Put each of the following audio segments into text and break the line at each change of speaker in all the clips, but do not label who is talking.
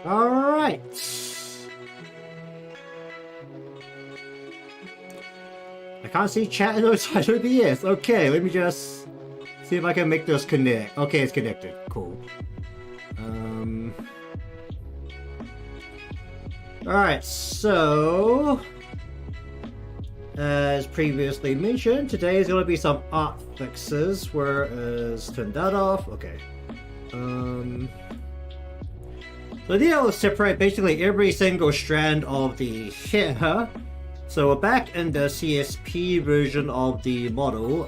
Alright. I can't see chat outside of the OBS. Okay, let me just see if I can make this connect. Okay, it's connected. Cool. Alright, so as previously mentioned, today is going to be some art fixes, whereas turn that off. Okay. The idea was separate basically every single strand of the hair. So we're back in the CSP version of the model.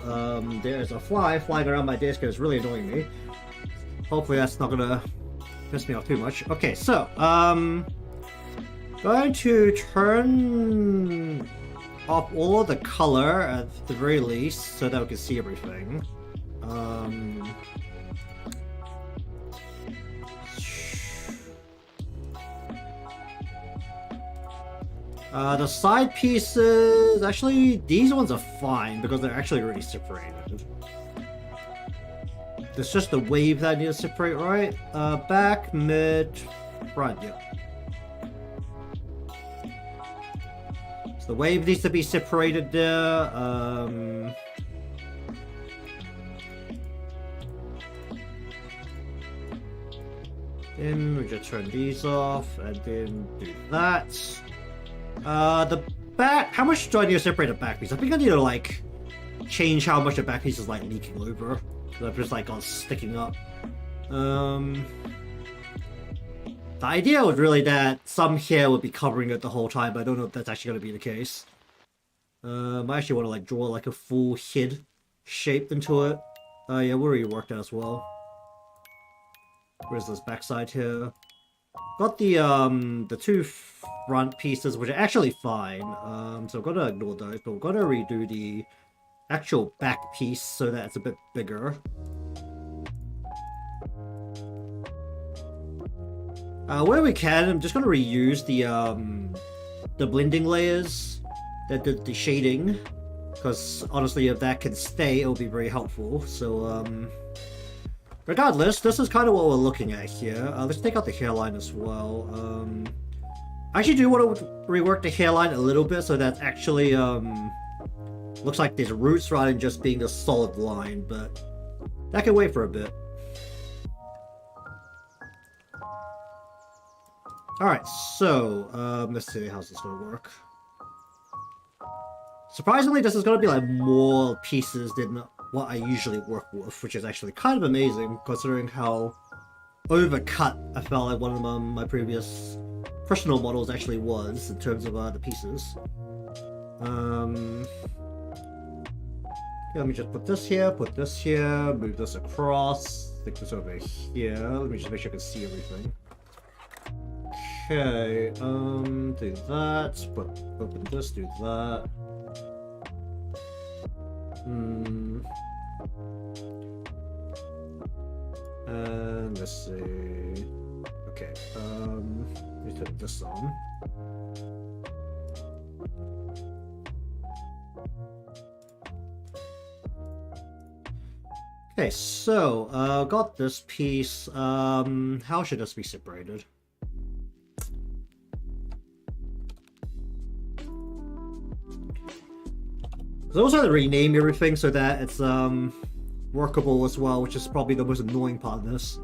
There's a fly flying around my desk and it's really annoying me. Hopefully that's not gonna piss me off too much. Okay, so going to turn off all of the color at the very least so that we can see everything. The side pieces, actually, these ones are fine because they're actually already separated. It's just the wave that I need to separate, right? Back, mid, front, yep. So the wave needs to be separated there. Then we just turn these off and then do that. The back, how much do I need to separate the back piece? I think I need to like change how much the back piece is like leaking over. So I've just like gone sticking up. The idea was really that some hair would be covering it the whole time, but I don't know if that's actually going to be the case. I actually want to like draw like a full head shape into it. Yeah, we already worked that as well. Where's this backside here? Got the two front pieces, which are actually fine. So I'm gonna ignore those, but we're gonna redo the actual back piece so that it's a bit bigger. Where we can, I'm just gonna reuse the blending layers that did the shading, because honestly, if that can stay, it'll be very helpful. So regardless, this is kind of what we're looking at here. Let's take out the hairline as well. I actually do want to rework the hairline a little bit so that actually looks like there's roots rather than just being a solid line, but that can wait for a bit. Alright, so let's see how's this gonna work. Surprisingly, this is gonna be like more pieces than what I usually work with, which is actually kind of amazing considering how overcut I felt like one of my previous personal models actually was in terms of the pieces. Okay, let me just put this here, move this across, stick this over here. Let me just make sure I can see everything. Okay, do that, open this, do that. And let's see. Okay, let me turn this on. Okay, so got this piece. How should this be separated? So also to rename everything so that it's workable as well, which is probably the most annoying part of this.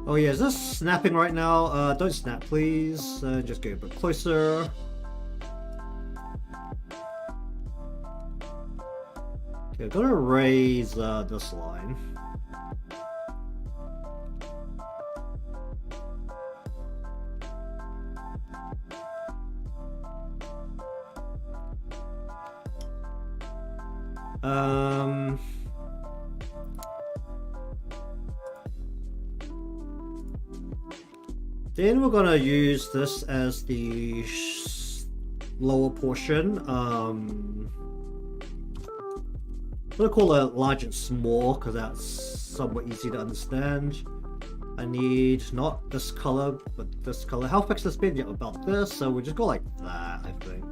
Oh yeah, is this snapping right now? Don't snap please, just get a bit closer. Okay, I'm gonna raise this line. Then we're gonna use this as the lower portion. I'm gonna call it large and small because that's somewhat easy to understand. I need not this color, but this color. How fix the spin? Yeah, about this. So we'll just go like that, I think.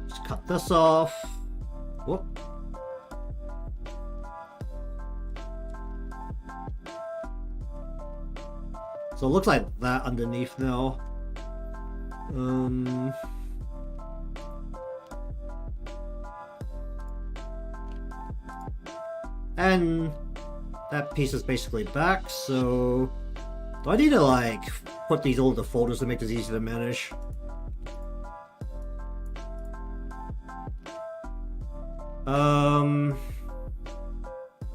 Just cut this off. Whoop. So it looks like that underneath now. And that piece is basically back, so do I need to like put these all into folders to make this easier to manage?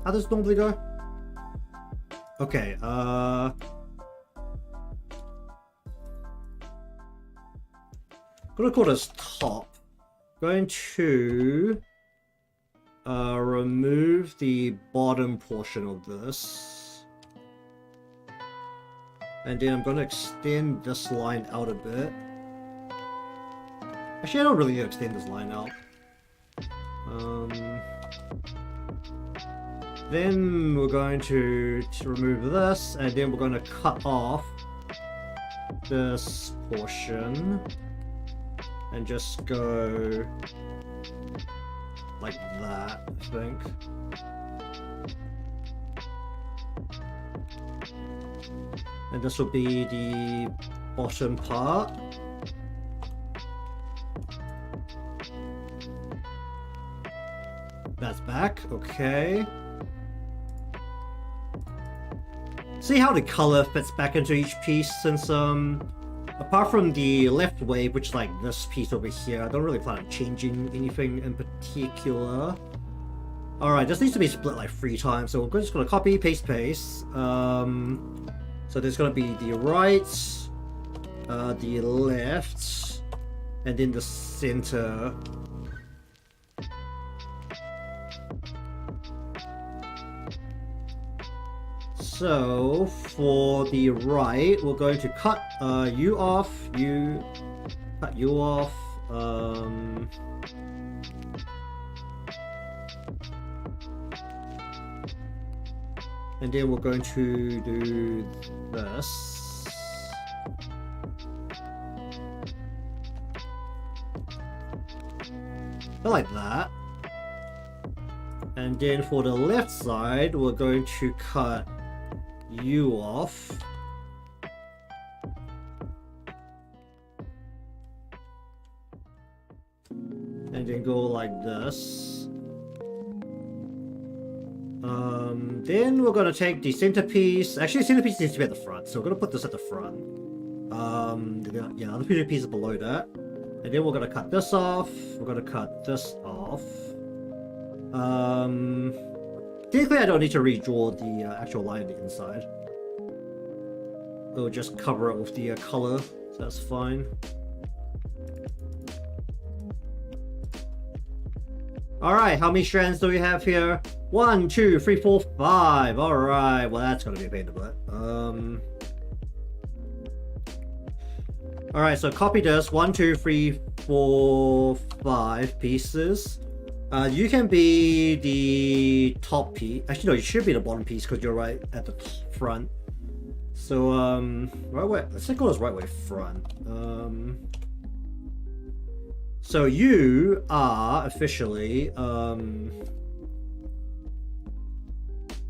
How does it normally go? Okay, gonna call this top. Going to remove the bottom portion of this. And then I'm gonna extend this line out a bit. Actually, I don't really need to extend this line out. Then we're going to remove this, and then we're going to cut off this portion and just go like that, I think. And this will be the bottom part. That's back, okay. See how the color fits back into each piece, since apart from the left wave, which is like this piece over here, I don't really plan on changing anything in particular. Alright, this needs to be split like 3 times, so we're just gonna copy, paste, paste. So there's gonna be the right, the left, and then the center. So for the right, we're going to cut you off, cut you off, and then we're going to do this. Like that. And then for the left side, we're going to cut you off. And then go like this. Then we're gonna take the centerpiece. Actually, the centerpiece needs to be at the front, so we're gonna put this at the front. Yeah, the piece is below that. And then we're gonna cut this off. We're gonna cut this off. Technically, I don't need to redraw the actual line on the inside. We'll just cover it with the color, so that's fine. Alright, how many strands do we have here? 1, 2, 3, 4, 5. Alright, well that's gonna be a pain in the butt. Alright, so copy this. 1, 2, 3, 4, 5 pieces. You can be the top piece. Actually, no, you should be the bottom piece because you're right at the front. So, right way. Let's go this right way front. So you are officially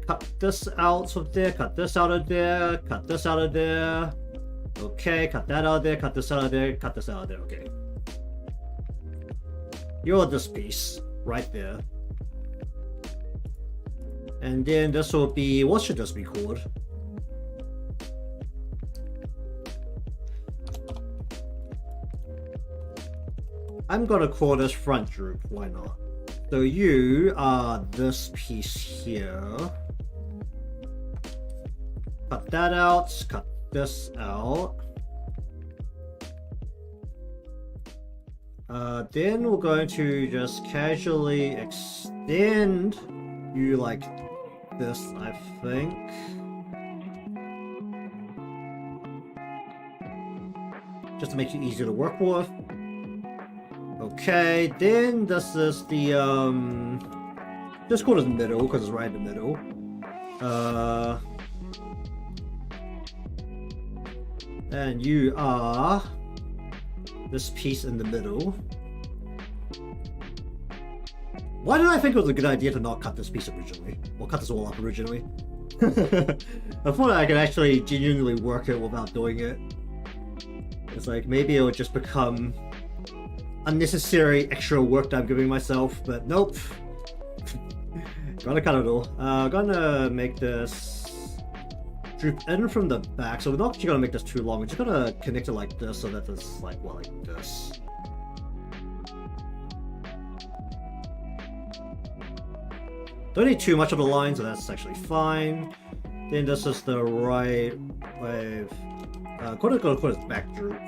cut this out of there, cut this out of there, cut this out of there. Okay, cut that out of there, cut this out of there, cut this out of there. Okay. You're this piece. Right there. And then this will be, what should this be called? I'm gonna call this front droop, why not? So you are this piece here. Cut that out, cut this out. Then we're going to just casually extend you like this, I think. Just to make it easier to work with. Okay, then this is the, just call it the middle, because it's right in the middle. And you are this piece in the middle. Why did I think it was a good idea to not cut this piece originally? Or cut this all up originally? I thought I could actually genuinely work it without doing it. It's like, maybe it would just become unnecessary extra work that I'm giving myself, but nope. Gotta cut it all. Gonna make this droop in from the back, so we're not actually gonna make this too long. We're just gonna connect it like this so that it's like, well, like this. Don't need too much of the line, so that's actually fine. Then this is the right wave. Gonna go put its back droop.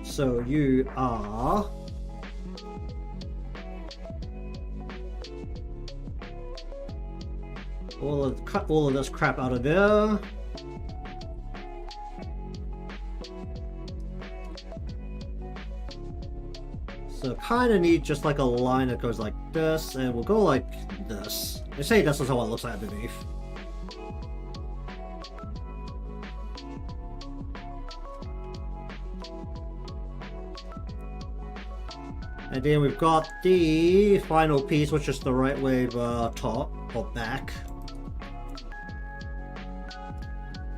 So you are cut all of this crap out of there. So kind of need just like a line that goes like this, and we'll go like this. They say this is how it looks like underneath. And then we've got the final piece, which is the right wave top or back.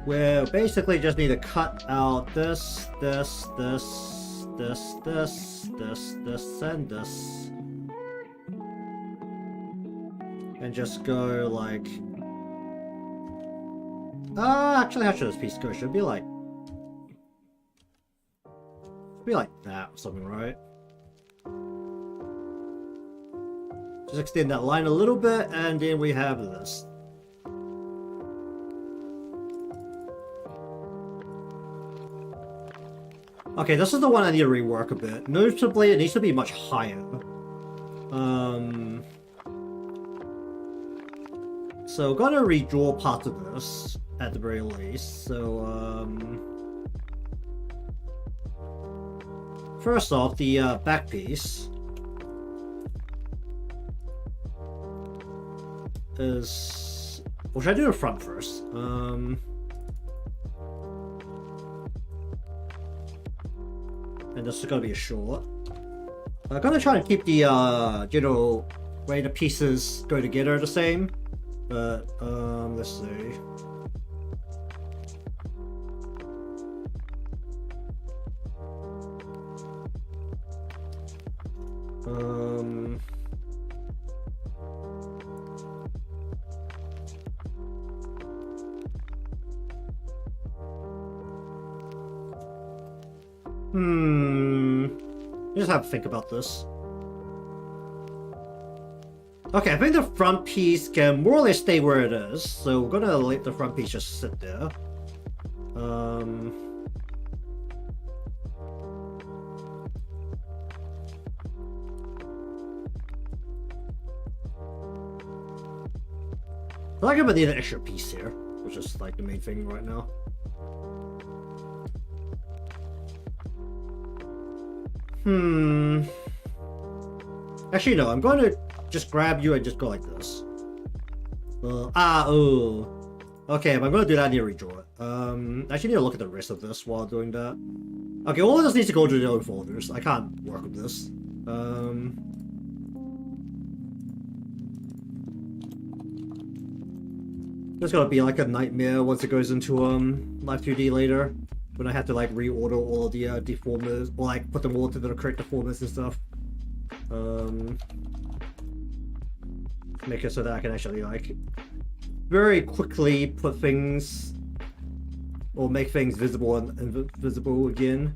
Where basically just need to cut out this, this, this, this, this, this, this, and this. And just go like... actually how should this piece go? Should be like that or something, right? Just extend that line a little bit, and then we have this. Okay, this is the one I need to rework a bit. Notably, it needs to be much higher. So gotta redraw parts of this at the very least. So first off, the back piece is... Well, should I do the front first? And this is gonna be a short. I'm gonna try to keep the general way the pieces go together the same. But let's see. Just have to think about this. Okay, I think the front piece can more or less stay where it is, so we're gonna let the front piece just sit there. I think I'm gonna need an extra piece here, which is like the main thing right now. Actually, no, I'm going to just grab you and just go like this. Oh. Okay, if I'm going to do that, I need to redraw it. I actually need to look at the rest of this while doing that. Okay, all of this needs to go to their own folders. I can't work with this. It's gonna be like a nightmare once it goes into Live2D later, when I have to like reorder all of the deformers, or like put them all to the correct deformers and stuff. Make it so that I can actually like very quickly put things or make things visible and invisible again.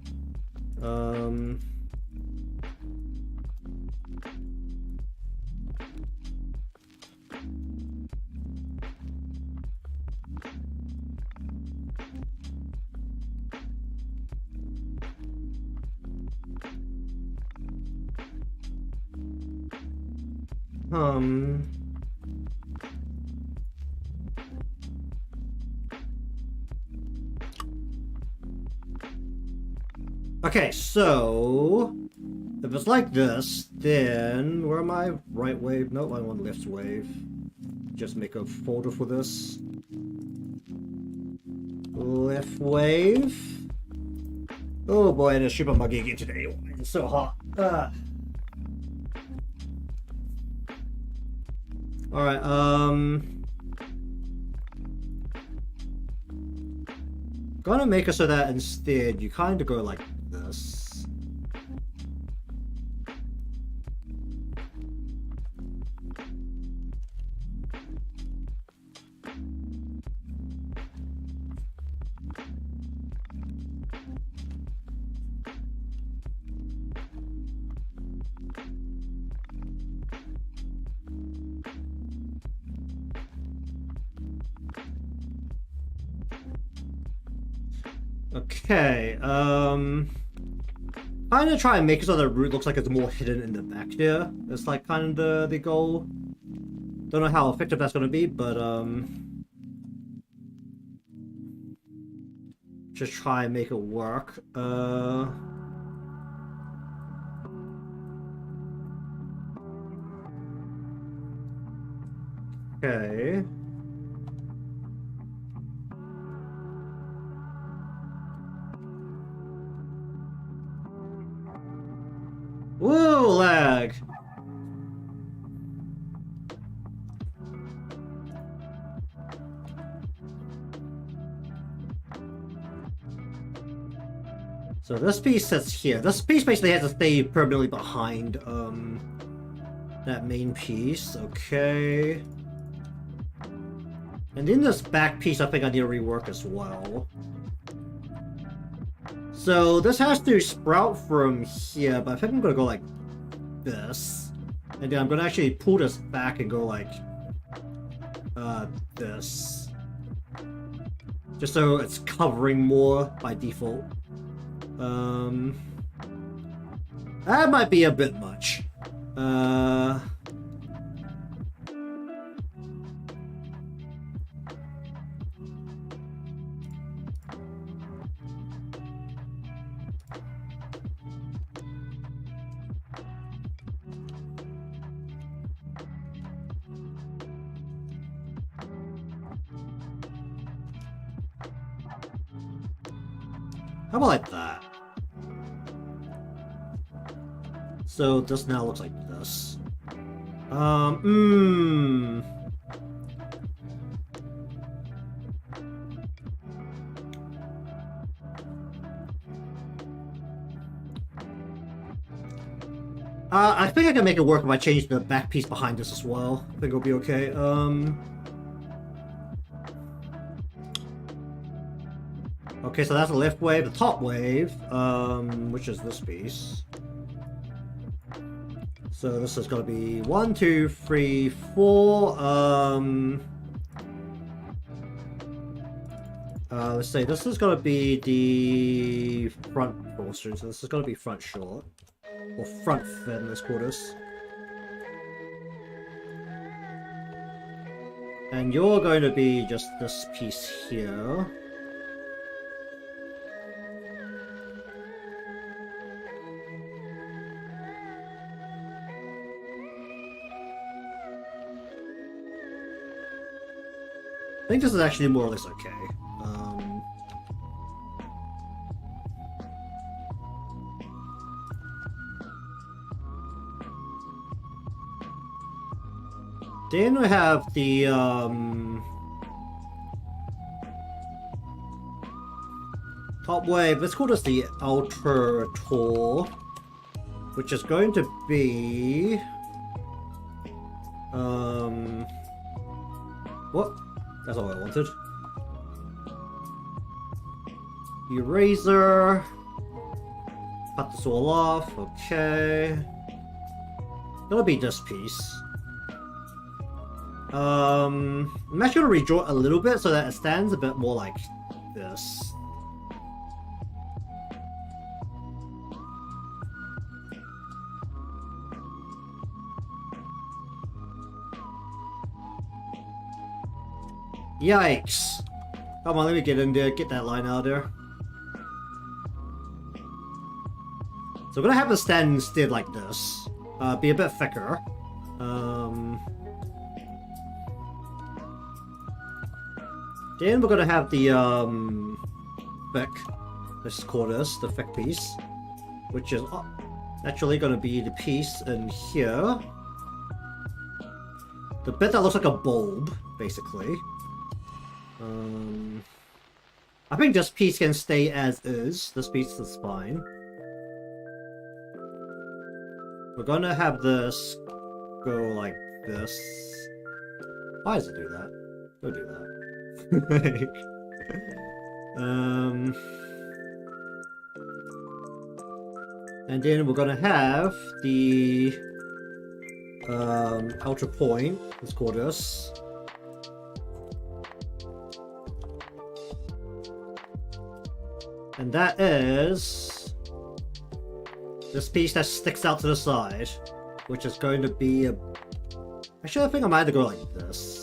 Okay, so if it's like this, then where am I? Right wave? Nope, I want left wave. Just make a folder for this. Left wave. Oh boy, it's super muggy again today. It's so hot. Alright, gonna make it so that instead you kind of go like this. Okay, kind of try and make it so the root looks like it's more hidden in the back there. It's like kind of the goal. Don't know how effective that's gonna be, but just try and make it work. Okay. Whoa, lag! So this piece sits here. This piece basically has to stay permanently behind that main piece. Okay. And then this back piece I think I need to rework as well. So this has to sprout from here, but I think I'm gonna go like this. And then I'm gonna actually pull this back and go like this. Just so it's covering more by default. That might be a bit much. How about like that? So this now looks like this. I think I can make it work if I change the back piece behind this as well. I think it'll be okay. Okay, so that's the left wave. The top wave, which is this piece. So this is going to be 1, 2, 3, 4. Let's say this is going to be the front portion. So this is going to be front short. Or front fin, let's call this. And you're going to be just this piece here. I think this is actually more or less okay. Then we have the top wave. Let's call this the outer tour, which is going to be what? That's all I wanted. Eraser. Cut this all off. Okay. Gonna be this piece. I'm actually gonna redraw it a little bit so that it stands a bit more like this. Yikes. Come on, let me get in there, get that line out of there. So we're gonna have the stand instead like this. Be a bit thicker. Then we're gonna have the thick. Let's call this the thick piece, which is actually gonna be the piece in here. The bit that looks like a bulb, basically. I think this piece can stay as is. This piece is fine. We're gonna have this go like this. Why does it do that? Don't do that. And then we're gonna have the outer point. Let's call this. And that is this piece that sticks out to the side, which is going to be a... Actually, I think I might have to go like this.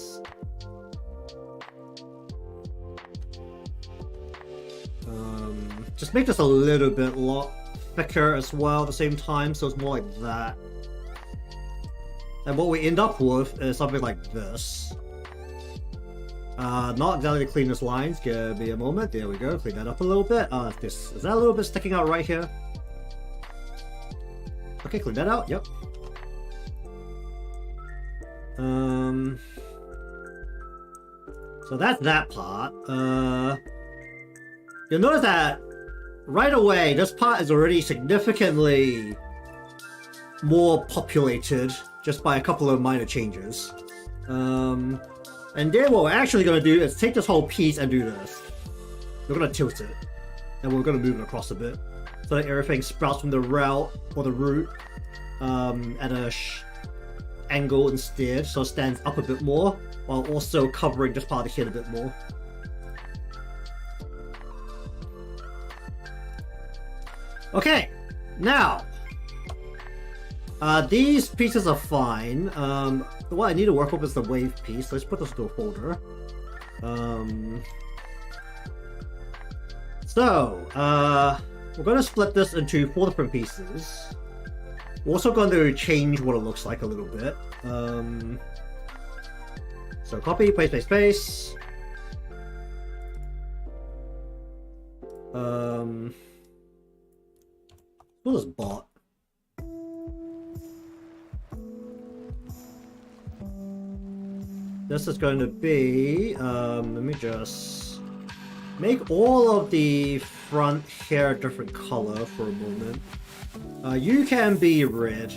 Just make this a little bit thicker as well at the same time, so it's more like that. And what we end up with is something like this. Not exactly the cleanest lines. Give me a moment. There we go. Clean that up a little bit. Is that a little bit sticking out right here? Okay, clean that out. Yep. So that's that part. You'll notice that right away, this part is already significantly more populated just by a couple of minor changes. And then what we're actually going to do is take this whole piece and do this. We're going to tilt it. And we're going to move it across a bit. So that everything sprouts from the root or the root at a angle instead. So it stands up a bit more while also covering this part of the head a bit more. Okay, now these pieces are fine. What I need to work with is the wave piece. Let's put this into a folder. We're going to split this into 4 different pieces. We're also going to change what it looks like a little bit. So copy, paste, paste, paste. What is bot? This is going to be, let me just make all of the front hair a different color for a moment. You can be red.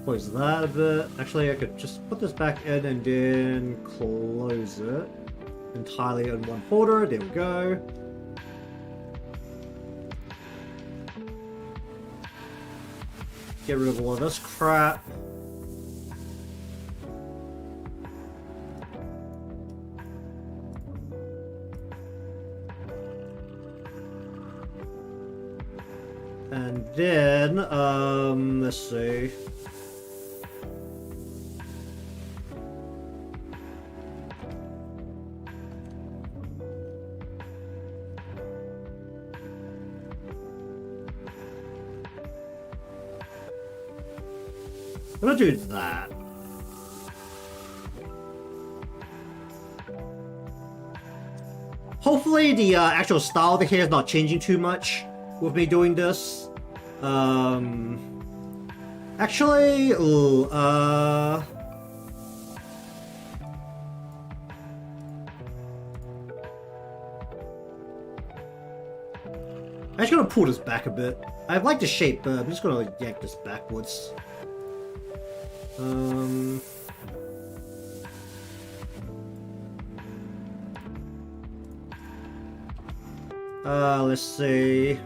Close that a bit. Actually, I could just put this back in and then close it entirely in one folder. There we go. Get rid of all of this crap. And then, let's see. I'm gonna do that. Hopefully the actual style of the hair is not changing too much with me doing this. Actually, I'm just gonna pull this back a bit. I like the shape, but I'm just gonna yank this backwards. Let's see.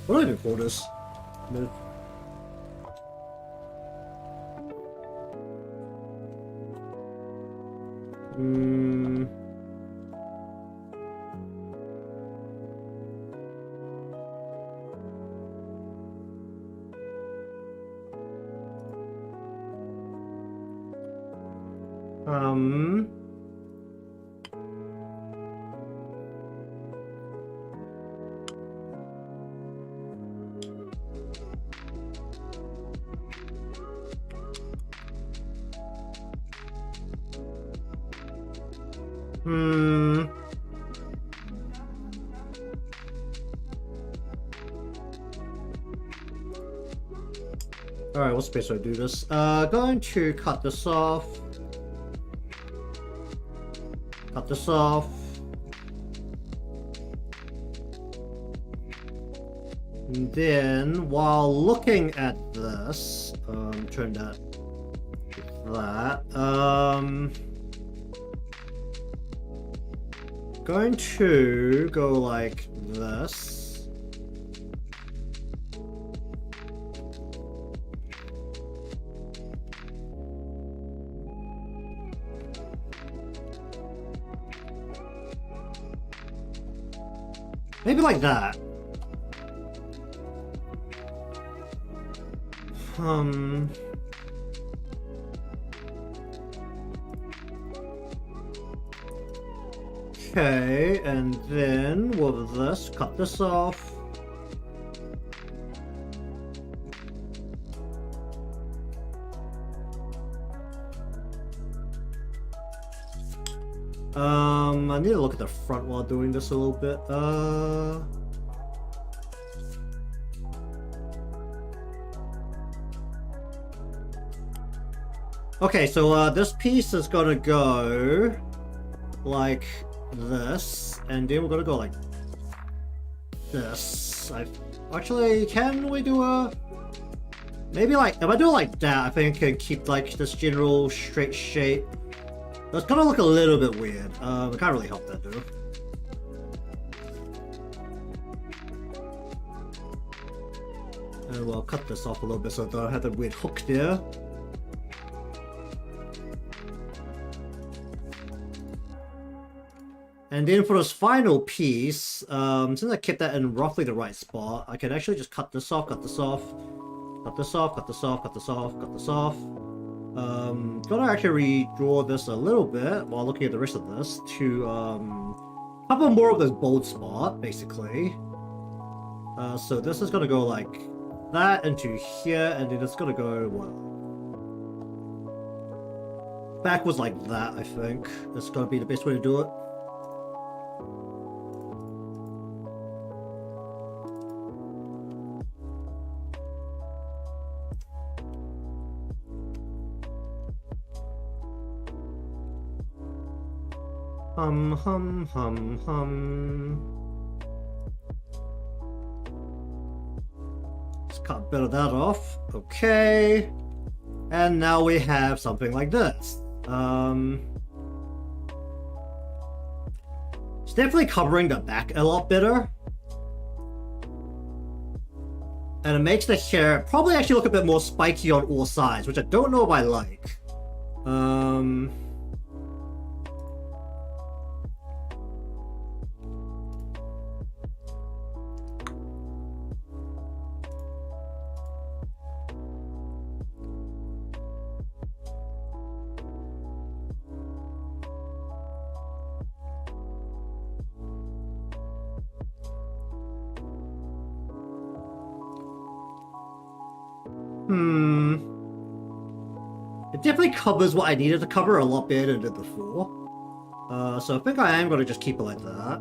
What do I even call this? Hmm. Alright, what space do I do this? Going to cut this off. Cut this off. And then, while looking at this, turn that to that. Going to go like this. Maybe like that. Okay, and then with this, cut this off. I need to look at the front while doing this a little bit. Okay, so this piece is gonna go like this, and then we're gonna go like this. Actually, can we do a... Maybe like, if I do it like that, I think I can keep like this general straight shape. It's gonna look a little bit weird. It can't really help that though. And we'll cut this off a little bit so I don't have the weird hook there. And then for this final piece, since I kept that in roughly the right spot, I can actually just cut this off, cut this off, cut this off, cut this off, cut this off, cut this off. Gonna actually redraw this a little bit while looking at the rest of this to cover more of this bold spot, basically. So this is gonna go like that into here, and then it's gonna go what? Backwards like that, I think. That's gonna be the best way to do it. Hum. Let's cut a bit of that off. Okay. And now we have something like this. It's definitely covering the back a lot better. And it makes the hair probably actually look a bit more spiky on all sides, which I don't know if I like. It definitely covers what I needed to cover a lot better than it did before. So I think I am going to just keep it like that.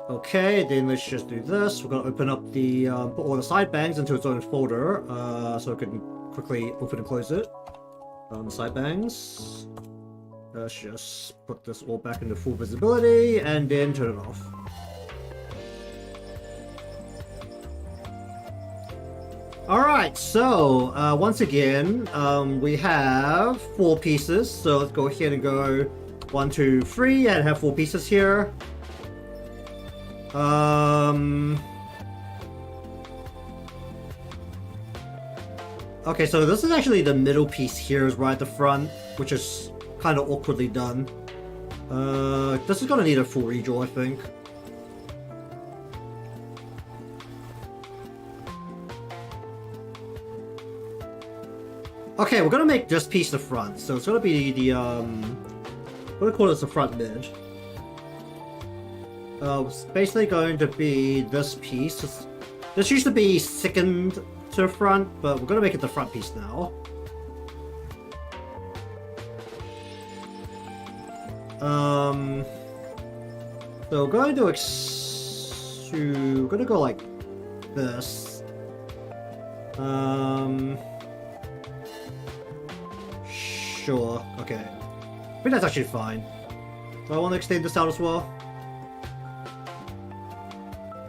Okay, then let's just do this. We're going to open up the, put all the side bangs into its own folder, so I can quickly open and close it. Side bangs. Let's just put this all back into full visibility, and then turn it off. Alright, so once again, we have 4 pieces, so let's go ahead and go 1, 2, 3, and have 4 pieces here. Okay, so this is actually the middle piece here is right at the front, which is kind of awkwardly done. This is gonna need a full redraw, I think. Okay, we're gonna make this piece the front, so it's gonna be the, we're gonna call this the front mid. It's basically going to be this piece. This used to be second to the front, but we're gonna make it the front piece now. So going to gonna go like this. Sure. Okay. I think that's actually fine. Do I want to extend this out as well?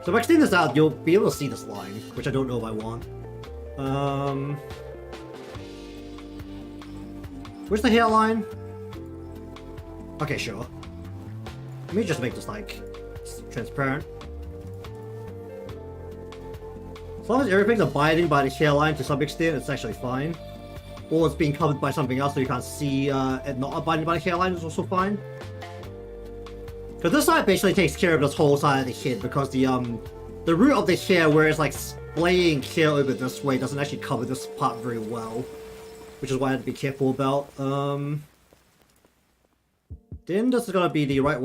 So if I extend this out, you'll be able to see this line, which I don't know if I want. Where's the hairline? Okay, sure. Let me just make this like transparent. As long as everything's abiding by the hairline to some extent, it's actually fine. Or it's being covered by something else so you can't see it not abiding by the hairline is also fine. Because this side basically takes care of this whole side of the head because the root of the hair where it's like splaying hair over this way doesn't actually cover this part very well. Which is why I have to be careful about. Then this is gonna be the right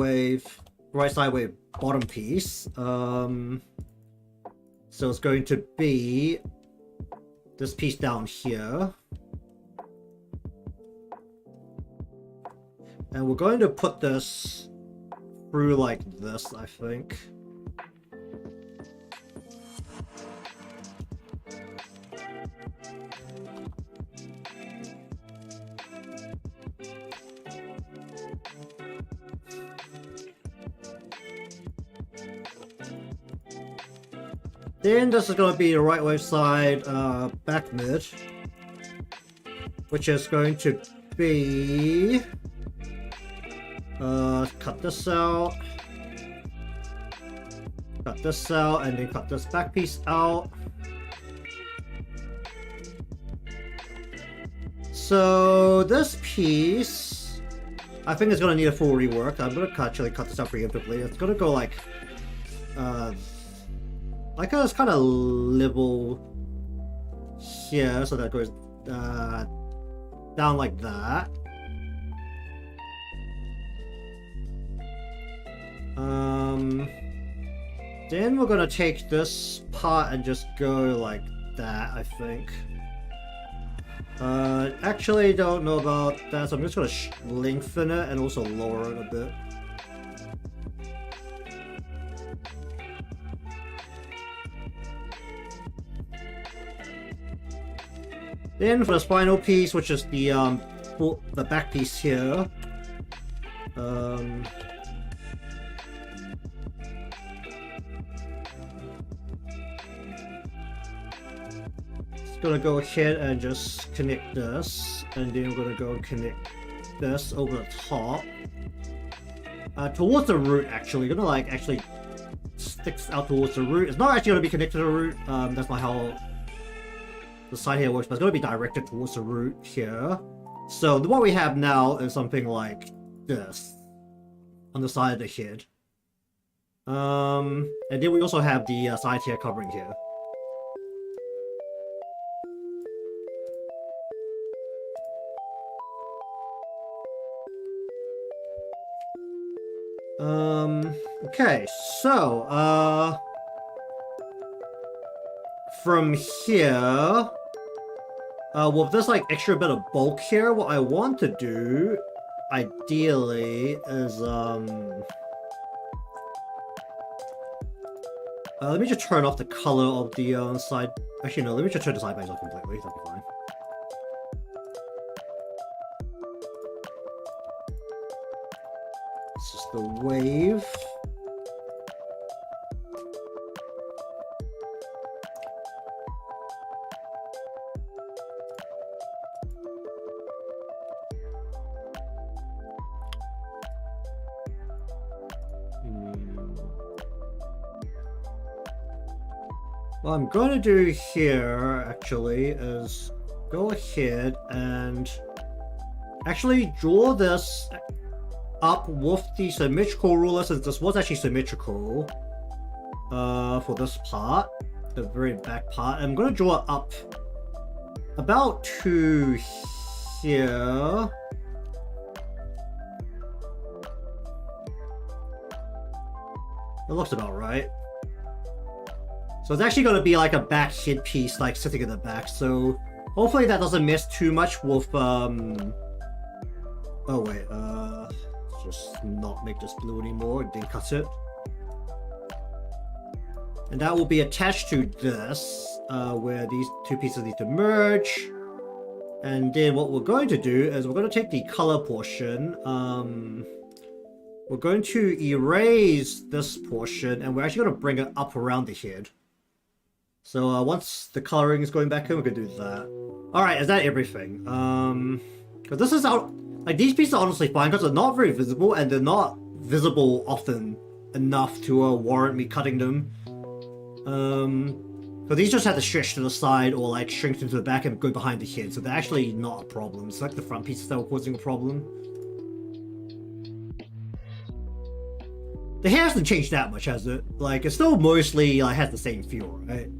side wave bottom piece. So it's going to be this piece down here. And we're going to put this through like this, I think. Then this is going to be the right wave side back mid, which is going to be cut this out, and then cut this back piece out. So this piece, I think it's going to need a full rework. I'm going to actually cut this out preemptively. It's going to go like this kind of level here, so that goes down like that. Then we're gonna take this part and just go like that, I think. Actually don't know about that, so I'm just gonna lengthen it and also lower it a bit. Then for the spinal piece, which is the back piece here, just gonna go ahead and just connect this, and then we're gonna go connect this over the top, towards the root. Actually, gonna like actually sticks out towards the root. It's not actually gonna be connected to the root. That's not how the side here works, but it's going to be directed towards the root here. So what we have now is something like this on the side of the head. And then we also have the side hair covering here. Okay, so from here, with this like extra bit of bulk here, what I want to do, ideally, is let me just turn off the color of the side. Actually, no, let me just turn the side bangs off completely. That'll be fine. It's just the wave. What I'm going to do here, actually, is go ahead and actually draw this up with the symmetrical ruler, since this was actually symmetrical for this part, the very back part. I'm going to draw it up about to here. That looks about right. So it's actually going to be like a back head piece, like sitting in the back. So hopefully that doesn't mess too much with, oh wait, just not make this blue anymore and then cut it. And that will be attached to this, where these two pieces need to merge. And then what we're going to do is we're going to take the color portion, we're going to erase this portion, and we're actually going to bring it up around the head. So once the coloring is going back in, we're going to do that. Alright, is that everything? Because this is out, like, these pieces are honestly fine because they're not very visible, and they're not visible often enough to warrant me cutting them. But these just have to stretch to the side or like shrink into the back and go behind the head, so they're actually not a problem. It's like the front pieces that were causing a problem. The hair hasn't changed that much, has it? Like, it's still mostly like has the same feel, right?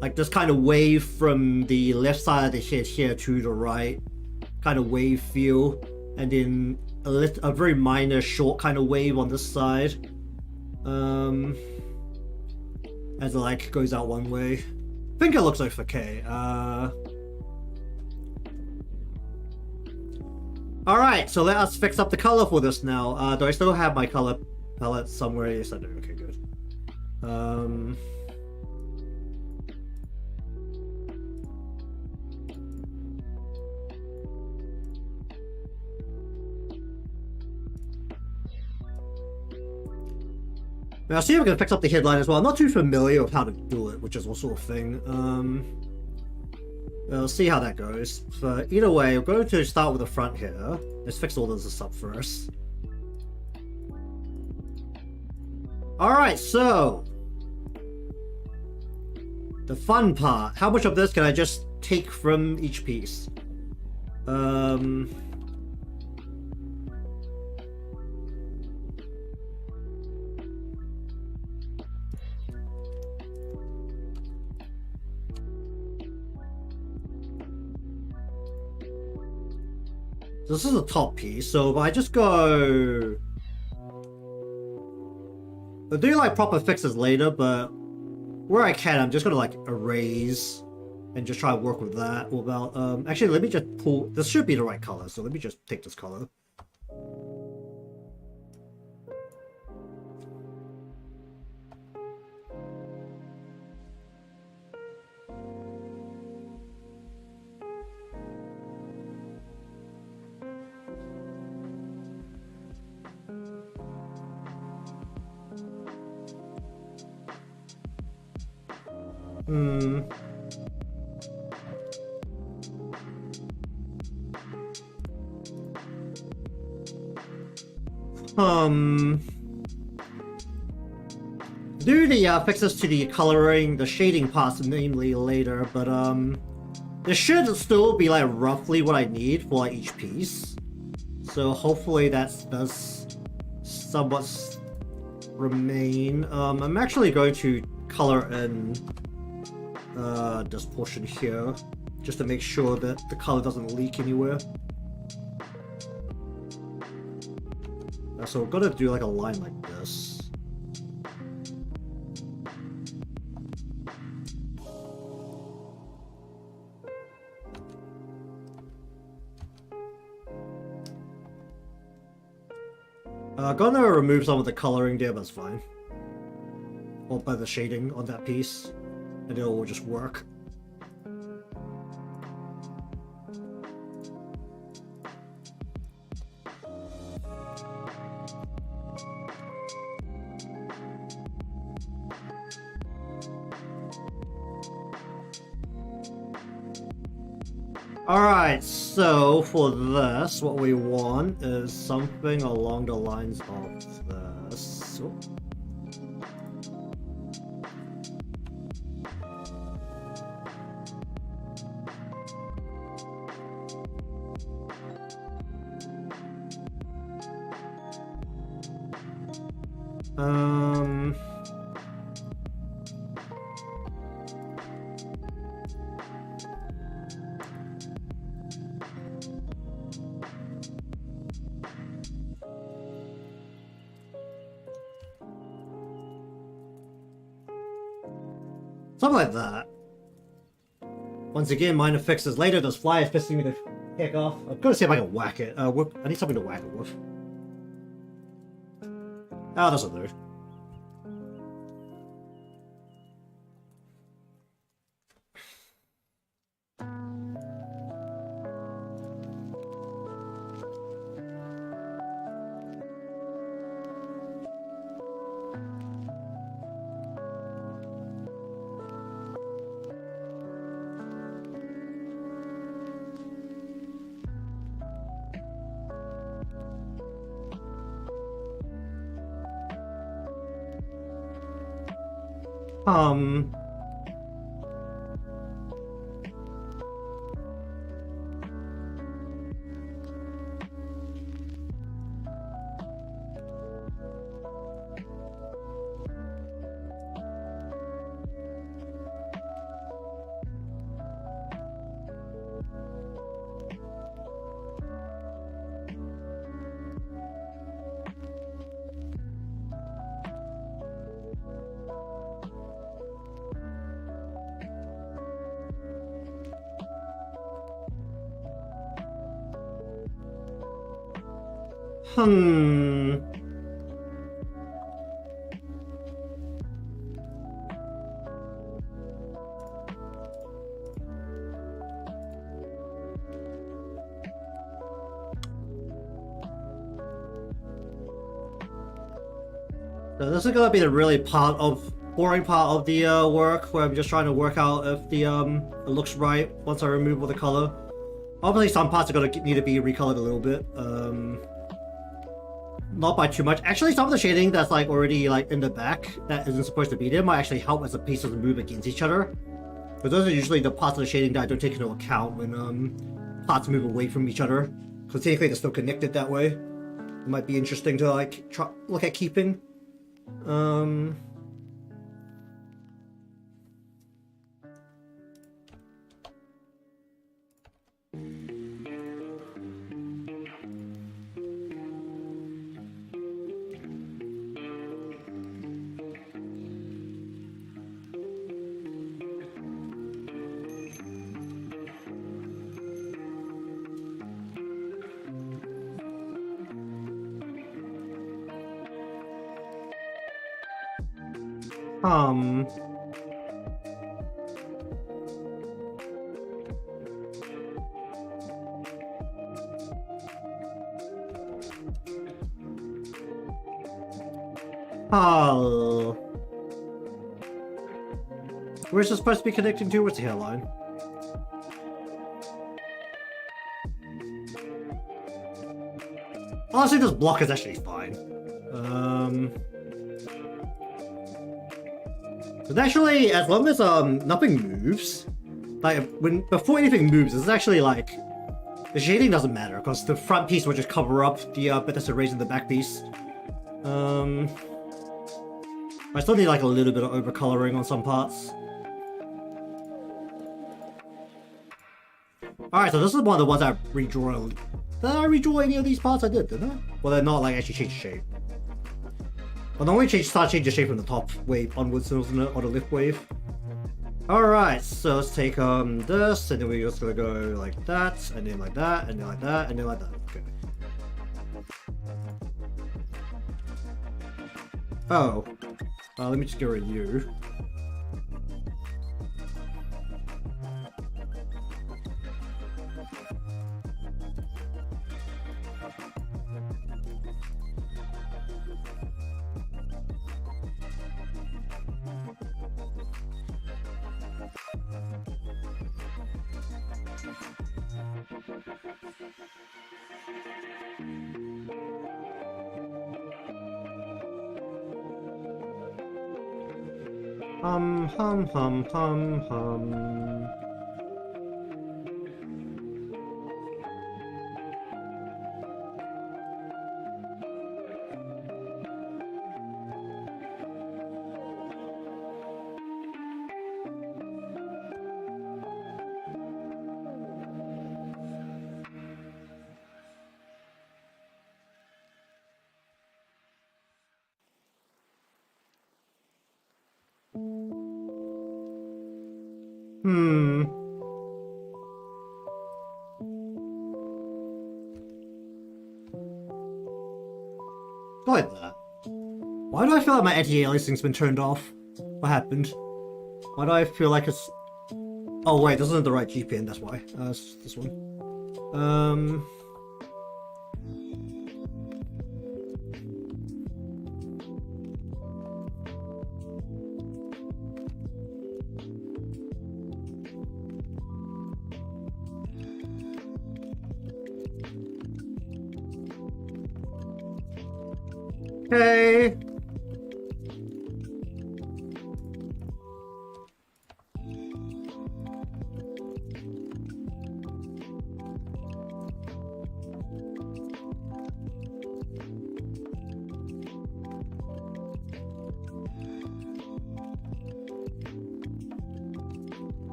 Like this kind of wave from the left side of the head here to the right, kind of wave feel, and then a very minor short kind of wave on this side. As it like goes out one way. I think it looks okay. Alright, so let us fix up the color for this now. Do I still have my color palette somewhere? Yes, I do. Okay, good. Now, see if I can fix up the headline as well. I'm not too familiar with how to do it, which is also a thing. We'll see how that goes. But either way, we're going to start with the front here. Let's fix all this up first. Alright, so the fun part. How much of this can I just take from each piece? This is the top piece, so if I just go... I'll do like proper fixes later, but where I can, I'm just gonna like erase and just try to work with that without... actually, let me just pull... This should be the right color, so let me just take this color. Do the fixes to the coloring, the shading parts namely later, but there should still be like roughly what I need for like each piece. So hopefully that does somewhat remain. I'm actually going to color in this portion here, just to make sure that the color doesn't leak anywhere. So we're gonna do like a line like this. I'm gonna remove some of the coloring there, but that's fine. Or by the shading on that piece, and it'll just work. Alright, so for this, what we want is something along the lines of this. Oh. Something like that. Once again, minor fixes later. Those flies pissing me the heck off. I'm gonna see if I can whack it. I need something to whack it with. Oh, that's a do. Um. Hmm. So this is gonna be the really boring part of the work, where I'm just trying to work out if the it looks right once I remove all the color. Obviously, some parts are gonna need to be recolored a little bit. Not by too much. Actually, some of the shading that's like already like in the back that isn't supposed to be there might actually help as the pieces move against each other. But those are usually the parts of the shading that I don't take into account when parts move away from each other, because technically they're still connected that way. It might be interesting to like look at keeping. Um. Oh. Where's this supposed to be connecting to? What's the hairline? Honestly, this block is actually fine. But actually, as long as nothing moves, like before anything moves, it's actually like the shading doesn't matter because the front piece will just cover up the bit that's erased in the back piece. I still need like a little bit of overcoloring on some parts. Alright, so this is one of the ones I redraw. Did I redraw any of these parts? I did, didn't I? Well, they're not like actually change shape. Well, normally start changing shape from the top wave onwards, isn't it? Or the lift wave. Alright, so let's take this, and then we're just gonna go like that, and then like that, and then like that, and then like that. Okay. Oh. Let me just get rid of you. Hum. Like that. Why do I feel like my anti-aliasing's been turned off? What happened? Why do I feel like it's... Oh wait, this isn't the right GPN, that's why. It's this one. Hey!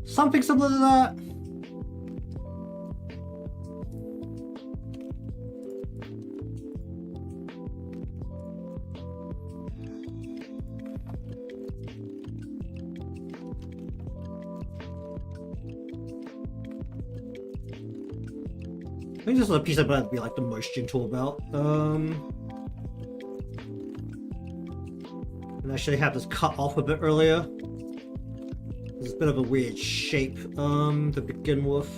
Something similar to that. I think this is a piece I'd be like the most gentle about. And I should have this cut off a bit earlier. It's a bit of a weird shape to begin with.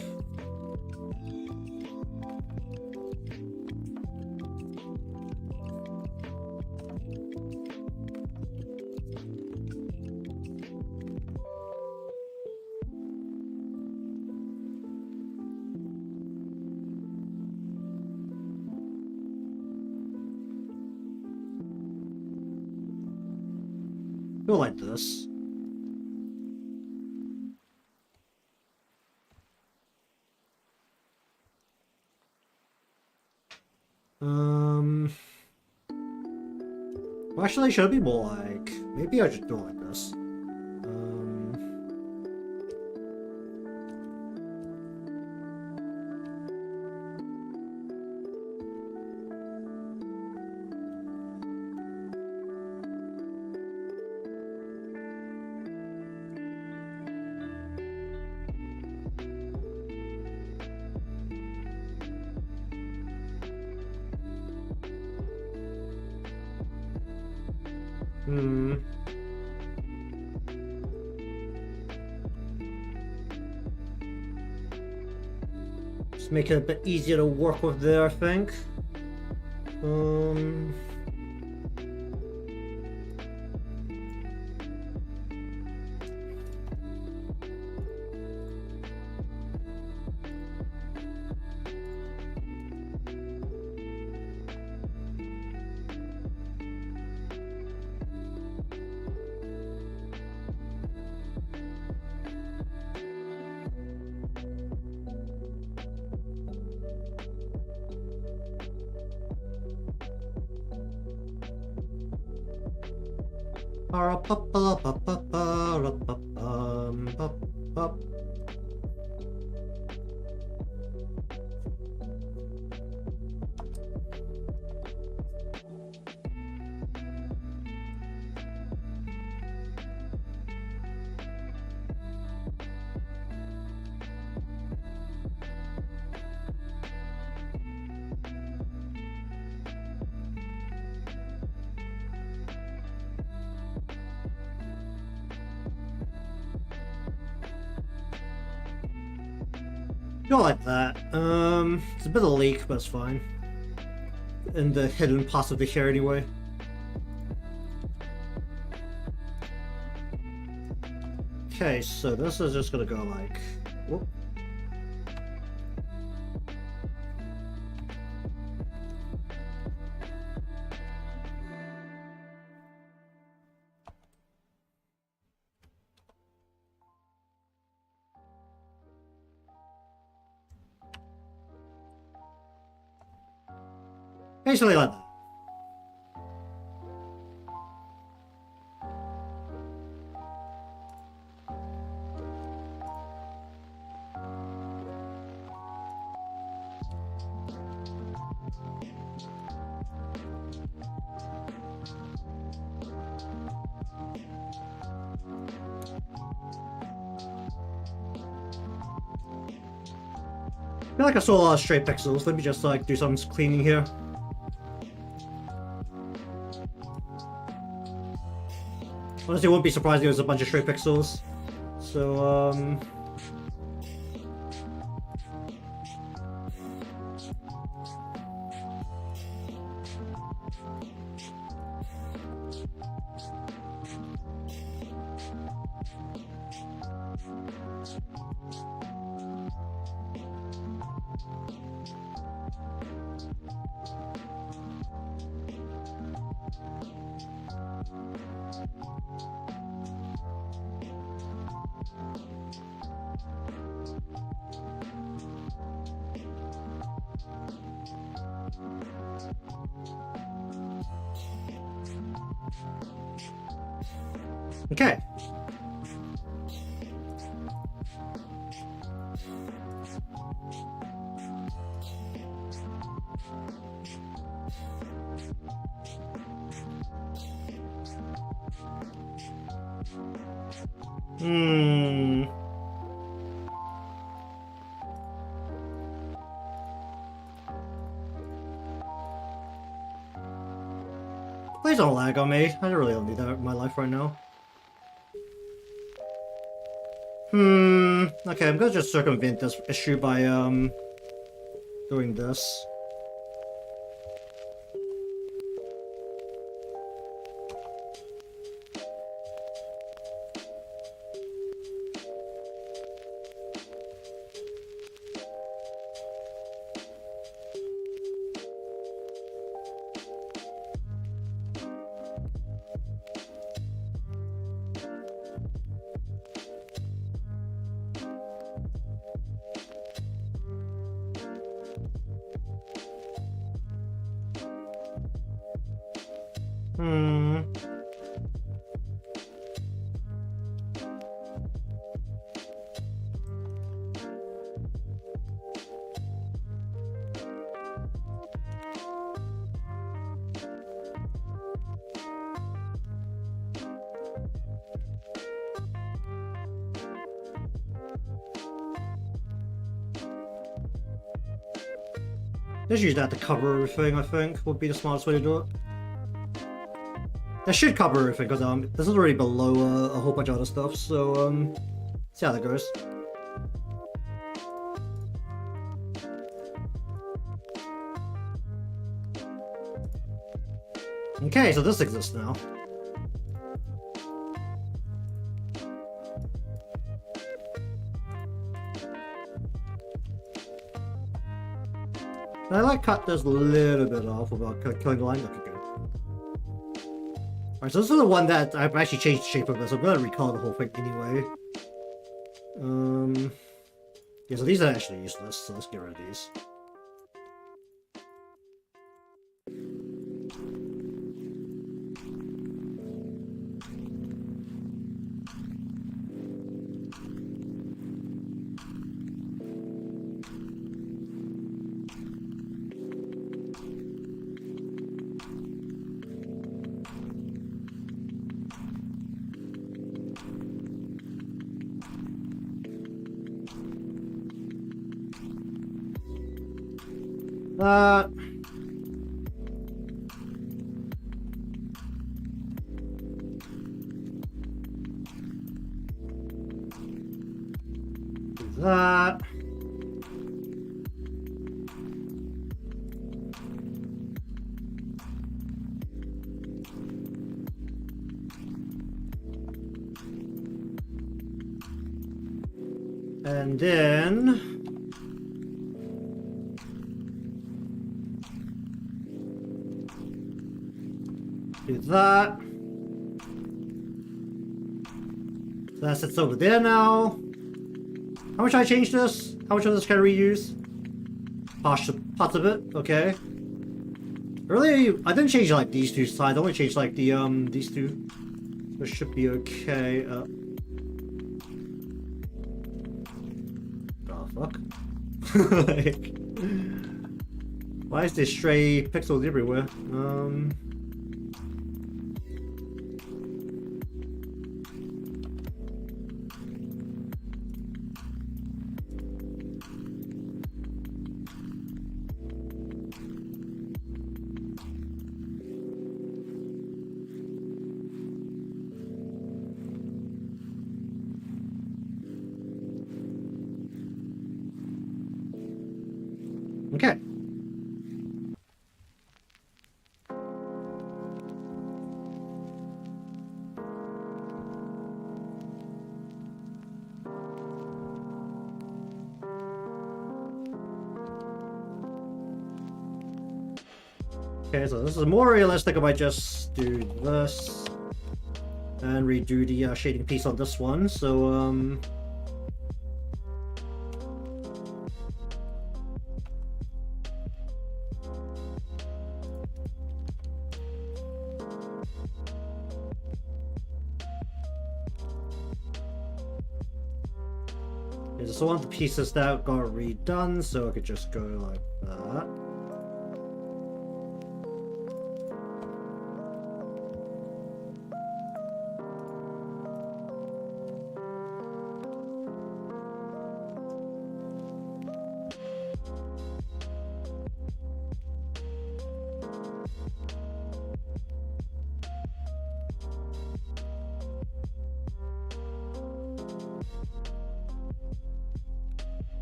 Go like this. Well, actually, should it be more like... Maybe I should do it like this. Just make it a bit easier to work with there, I think. Not like that. It's a bit of a leak, but it's fine. In the hidden parts of the hair anyway. Okay, so this is just gonna go like... Whoop. Basically like that. I feel like I saw a lot of straight pixels. Let me just like do some cleaning here. Honestly, I wouldn't be surprised if there was a bunch of straight pixels. So, okay. Please don't lag on me. I really don't need that in my life right now. Okay, I'm gonna just circumvent this issue by, doing this. Just use that to cover everything, I think, would be the smartest way to do it. That should cover everything, because this is already below a whole bunch of other stuff, so see how that goes. Okay, so this exists now. I like cut this a little bit off about killing the line. Okay, good. Alright, so this is the one that I've actually changed the shape of this. I'm gonna recolor the whole thing anyway. Yeah, so these are actually useless, so let's get rid of these. That. And then do that. So that sits over there now. How much I changed this? How much of this can I reuse? Parts of it, okay. Really, I didn't change like these two sides. I only changed like the these two. This should be okay. Oh fuck! Like, why is there stray pixels everywhere? Okay. Okay, so this is more realistic if I just do this and redo the shading piece on this one. So so one of the pieces that got redone, so I could just go like that.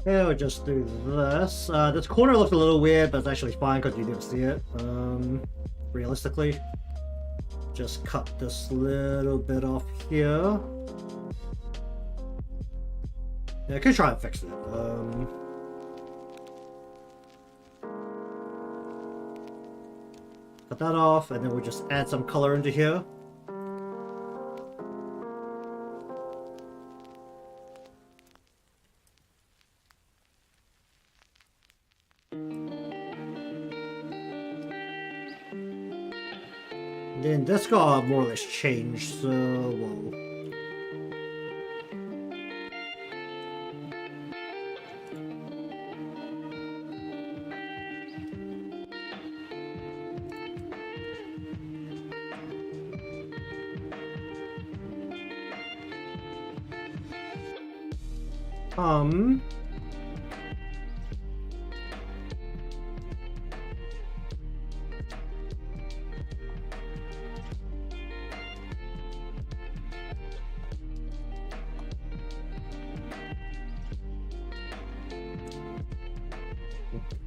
Yeah, we'll just do this. This corner looks a little weird, but it's actually fine because you didn't see it. Realistically. Just cut this little bit off here. Yeah, I could try and fix it. Cut that off, and then we'll just add some color into here. Then this got more or less changed, so well.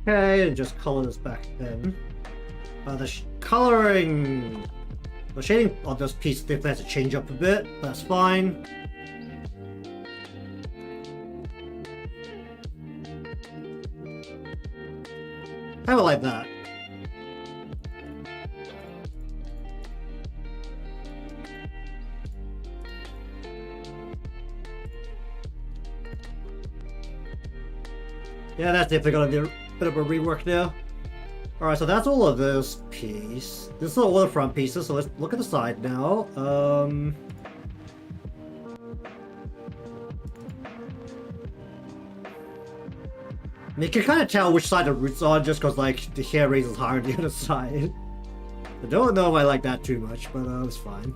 Okay, and just color this back in. The coloring, the shading on this piece definitely has to change up a bit. That's fine. Have it like that. Yeah, that's definitely gonna be a bit of a rework there. Alright, so that's all of this piece. This is all the front pieces, so let's look at the side now. You can kind of tell which side the root's on just because, like, the hair raises higher on the other side. I don't know if I like that too much, but it's fine.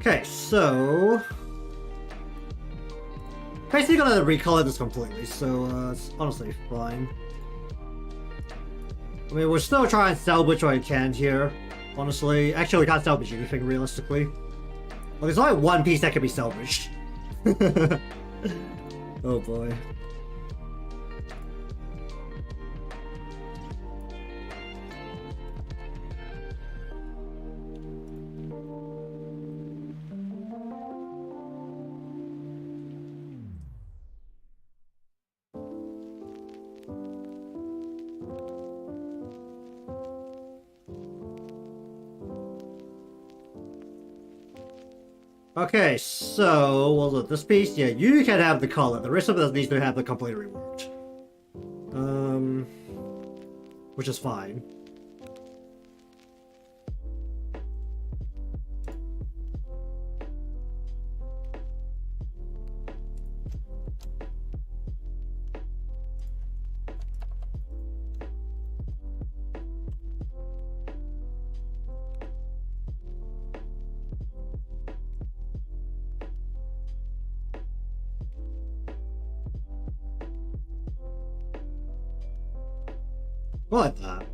Okay, so basically gonna recolor this completely, so it's honestly fine. I mean, we're still trying to salvage what we can here, honestly. Actually, we can't salvage anything realistically. Well, there's only one piece that can be salvaged. Oh boy. Okay, so well, look, this piece, yeah, you can have the color. The rest of it needs to have the completely reworked. Which is fine. I like that.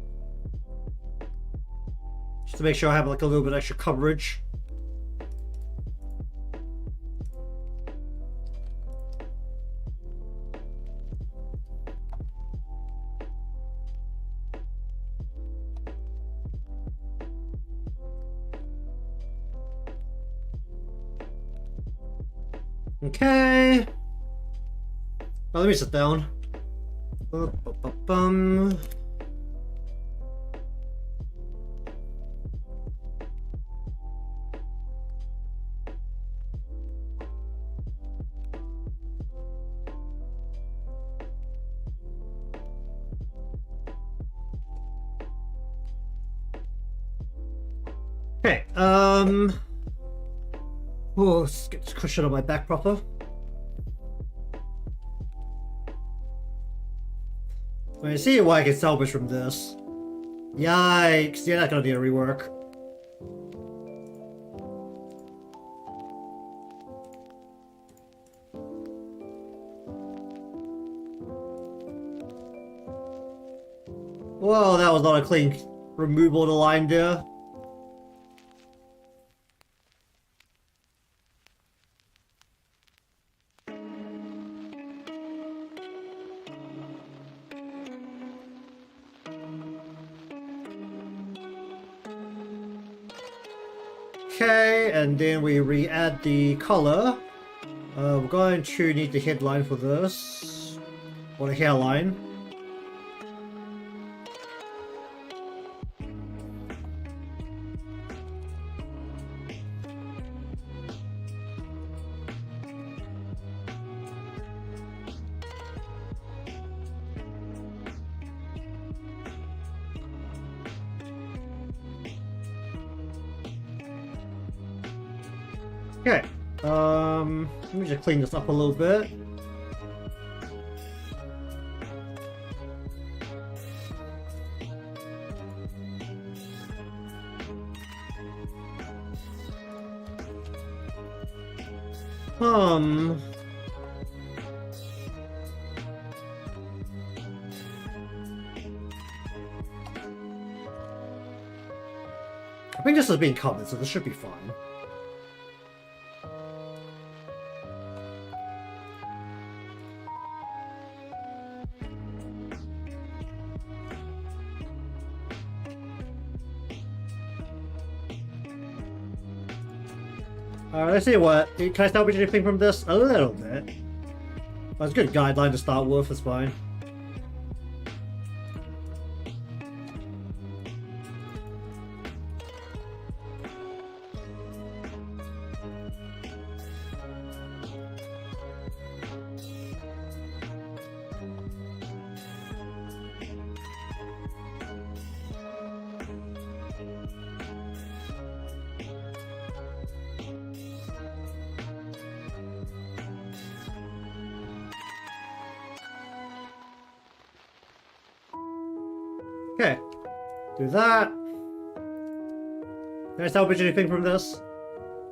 Just to make sure I have like a little bit extra coverage. Okay. Well, let me sit down. Okay, oh, let's get this cushion on my back proper. I see what I can salvage from this. Yikes, you're not gonna need a rework. Whoa, that was not a clean removal of the line there. Okay, and then we re-add the color. We're going to need the headline for this, or the hairline. Okay, let me just clean this up a little bit. I think this has been covered, so this should be fine. Alright, let's see what. Can I salvage anything from this? A little bit. That's a good guideline to start with, it's fine. Okay, do that. Can I salvage anything from this?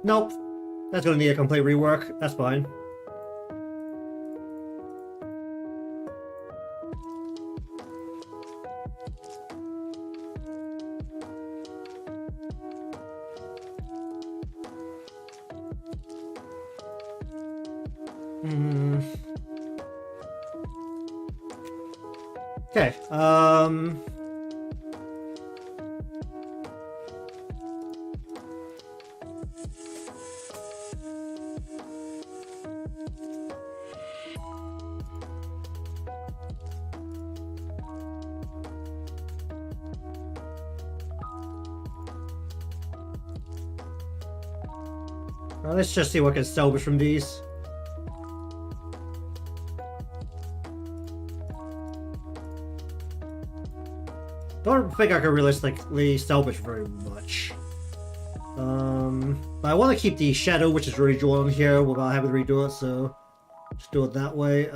Nope. That's gonna need a complete rework. That's fine. Okay, Let's just see what can salvage from these. Don't think I can realistically salvage very much. But I want to keep the shadow, which is really drawn on here, without having to redo it, so just do it that way.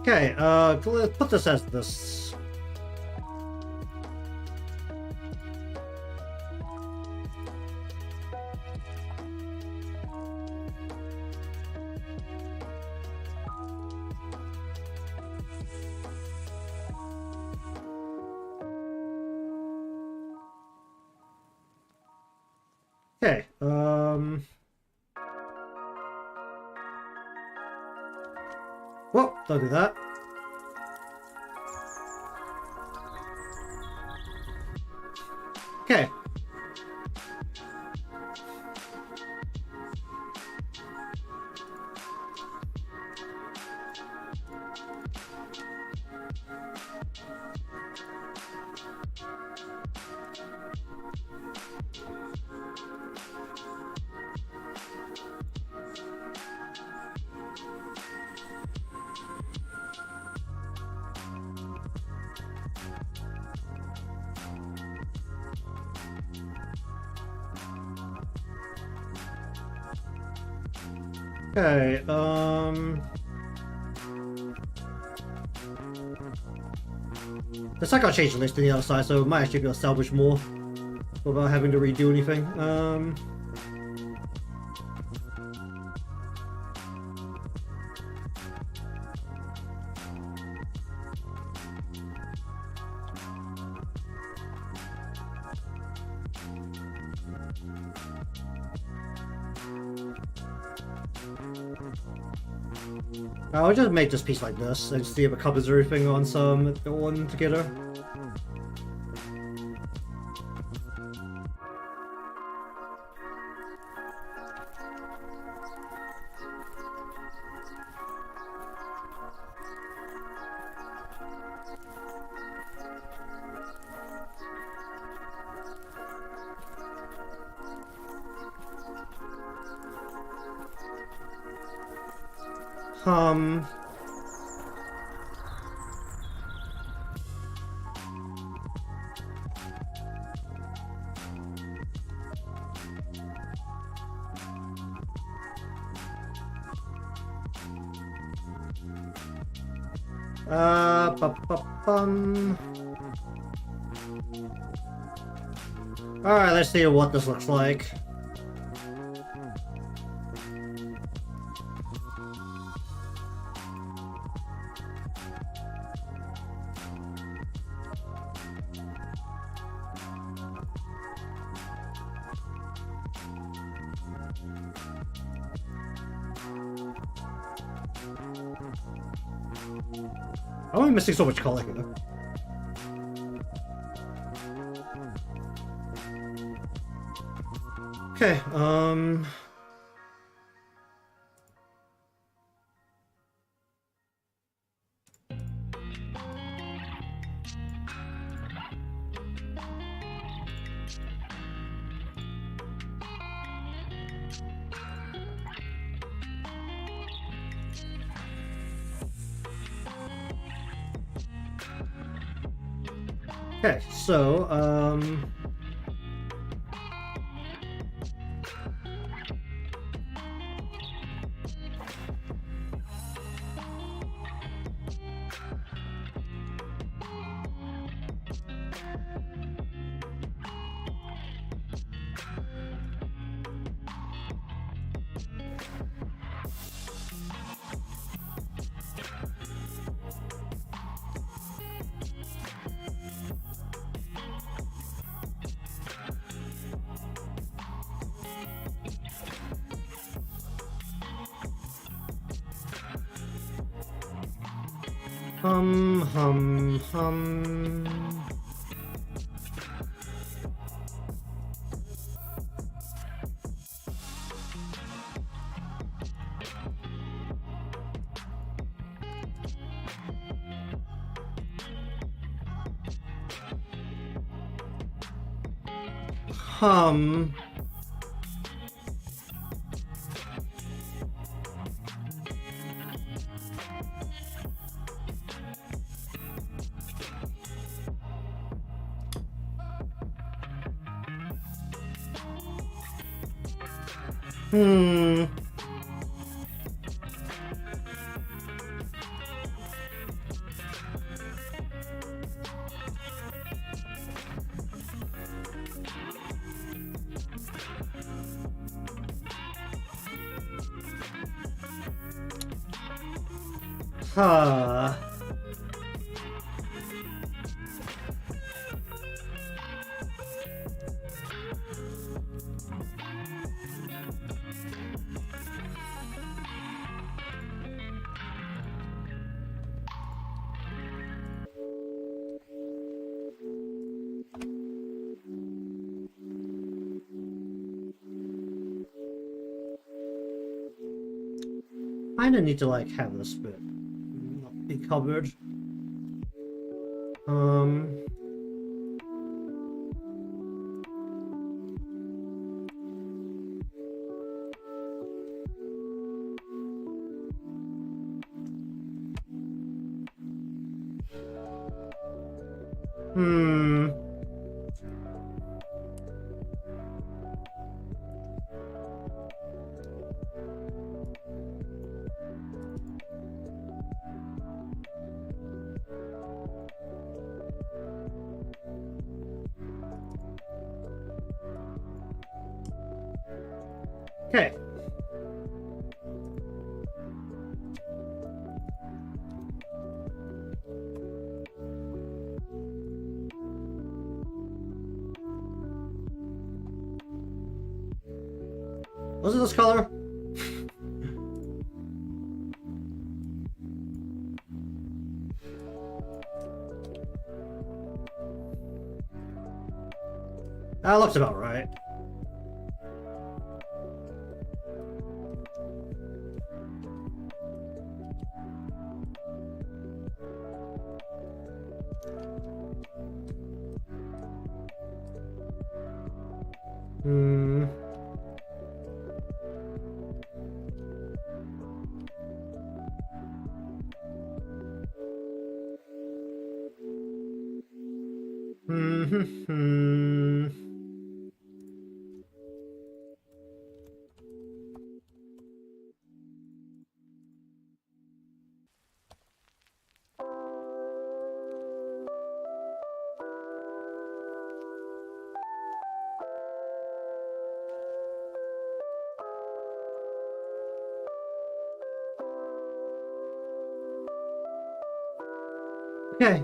Okay, let's put this as this. Okay, well, don't do that. Okay. Okay, looks like I'll change the list to the other side, so we might actually be able to salvage more without having to redo anything. I'll just make this piece like this and see if it covers everything on some one together. Alright, let's see what this looks like. I'm missing so much color here. Okay, okay, so, Hum. Hum. Hmm. Huh. Kinda need to like have this bit not be covered. Hmm. Okay. Was it this color? That looks about right. Hmm. Hmm. Okay.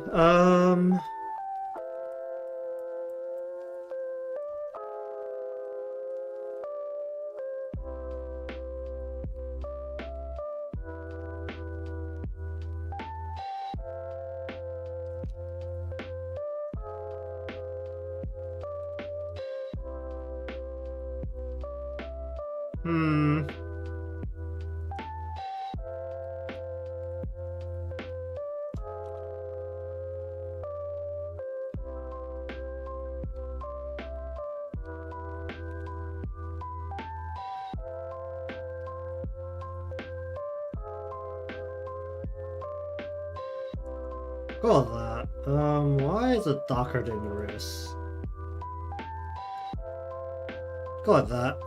Hmm. Go with that. Why is it darker than the rest? Go with that.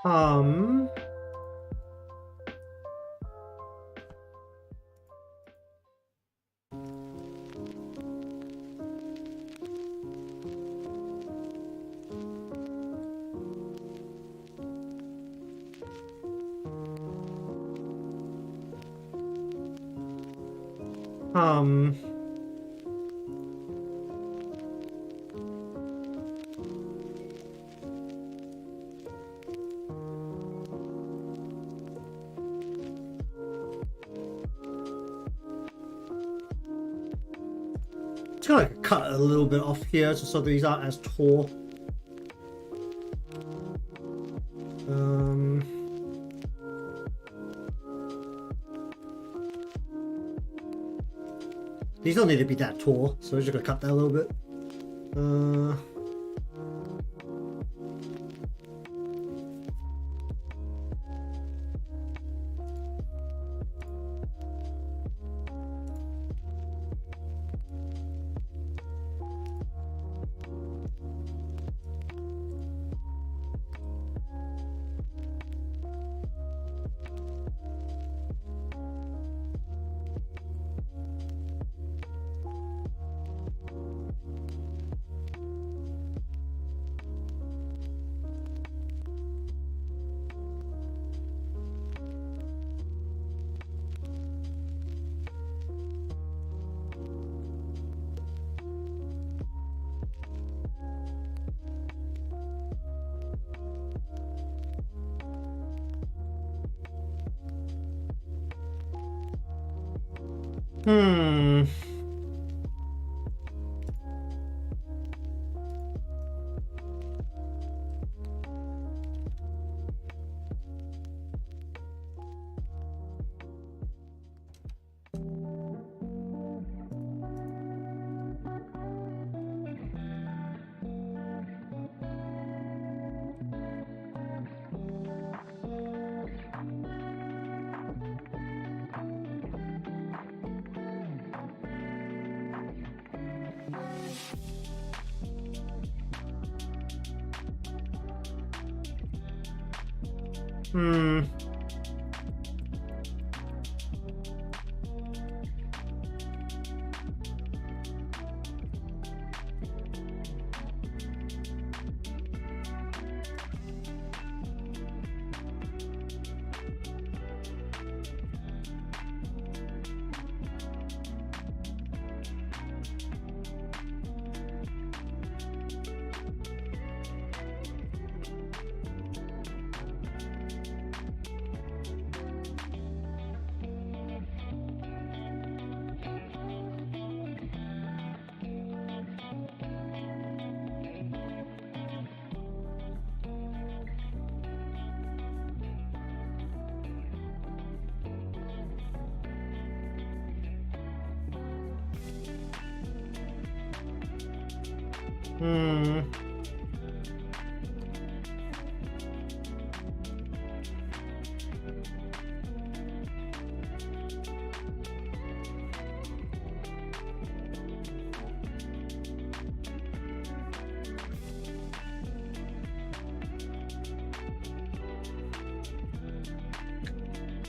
Um. Um. Just gonna cut a little bit off here just so these aren't as tall. These don't need to be that tall, so we're just gonna cut that a little bit. Hmm. Hmm. Hmm.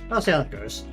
I'll see how that goes.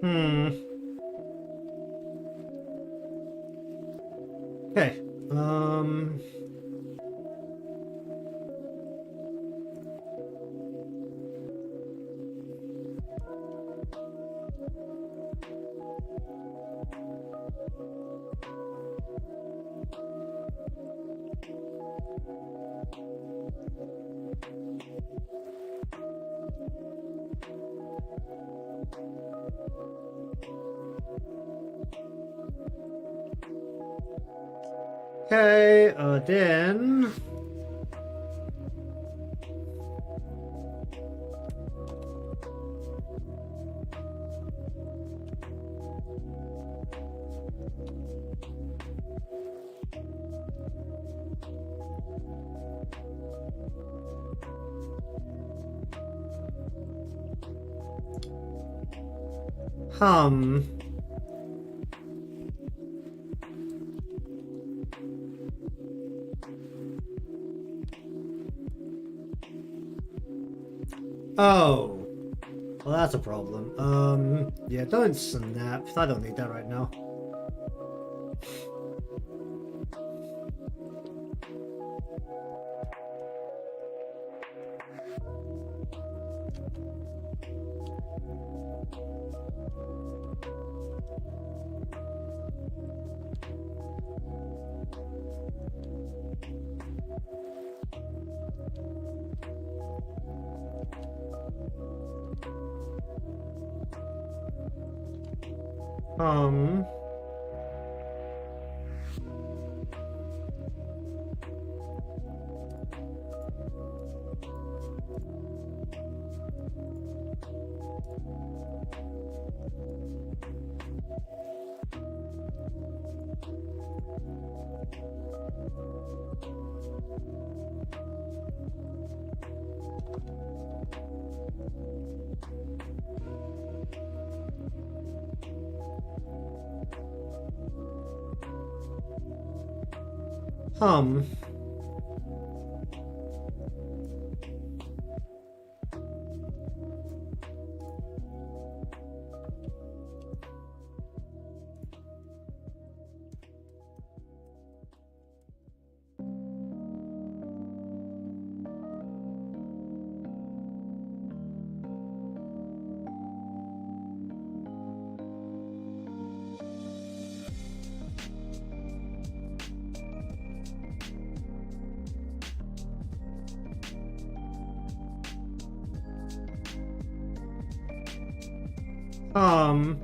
Hmm. Okay. Okay, then... Oh. Well, that's a problem. Yeah, don't snap. I don't need that right now. Um... Hmm. Um...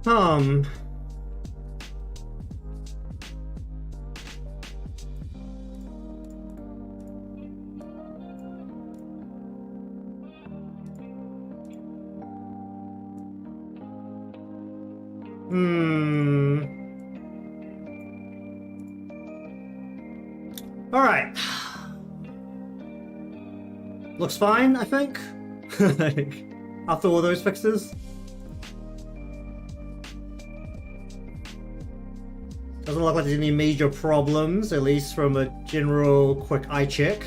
Um... Hmm... Alright. Looks fine, I think. Like, after all those fixes. Doesn't look like there's any major problems, at least from a general quick eye check.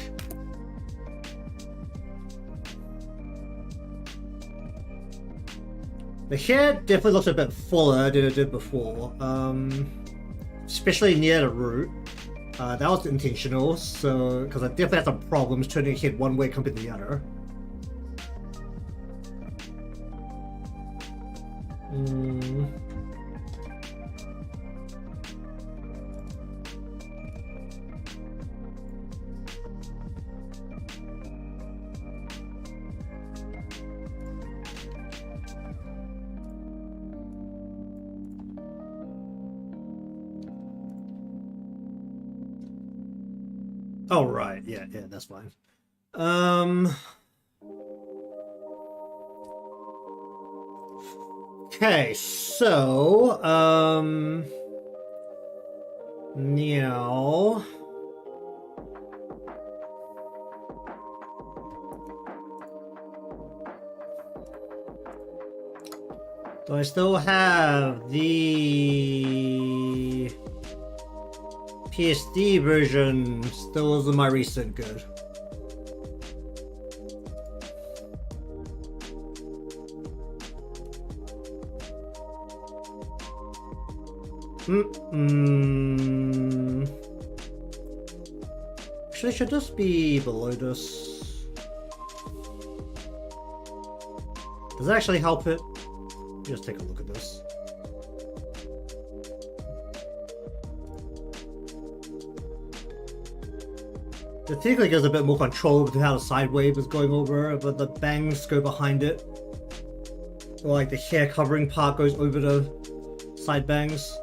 The hair definitely looks a bit fuller than it did before, especially near the root. That was intentional, so because I definitely had some problems turning the head one way compared to the other. Oh right, yeah, that's fine. Okay, so now do I still have the PSD version still is my recent good? Actually, should this be below this? Does it actually help it? Just take a look at this. The theoretically gives a bit more control with how the side wave is going over, but the bangs go behind it. Or like the hair covering part goes over the side bangs.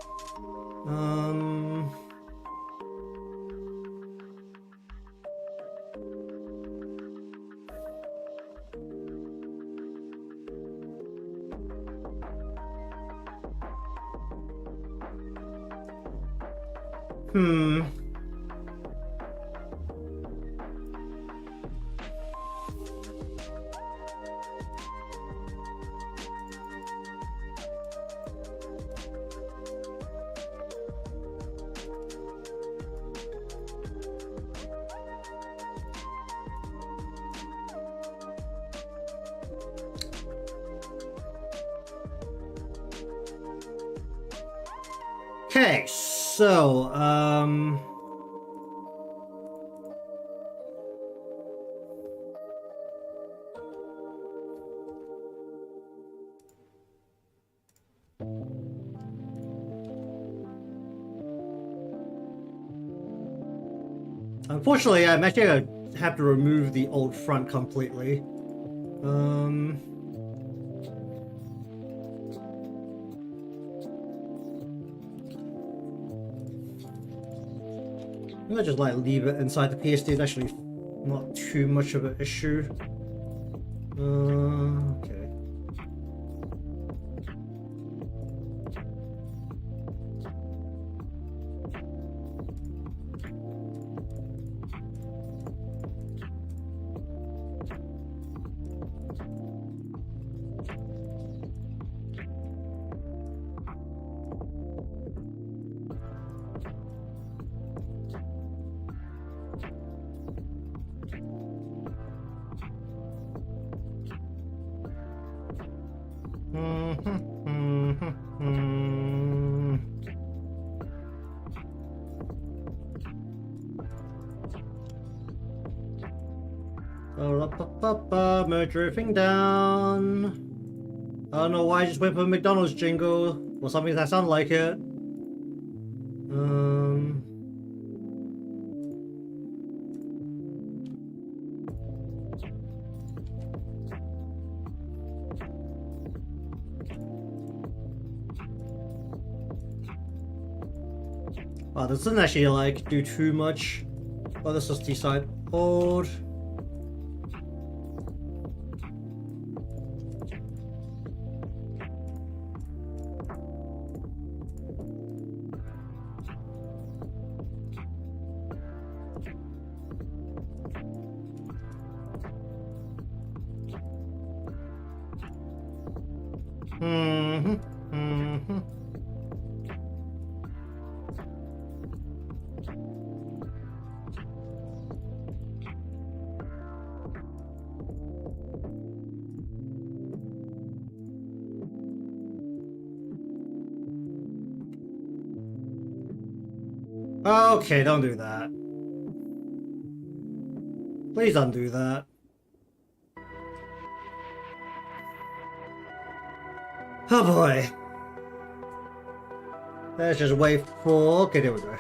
Okay, so, unfortunately, I'm actually gonna have to remove the old front completely. I'm gonna just like leave it inside the PSD. It's actually not too much of an issue. Okay. We're drifting down. I don't know why I just went for a McDonald's jingle or something that sounds like it. Wow, this doesn't actually like do too much. Oh, this is D-side hold. Okay, don't do that. Please don't do that. Oh boy. Let's just wait for... Okay, there we go.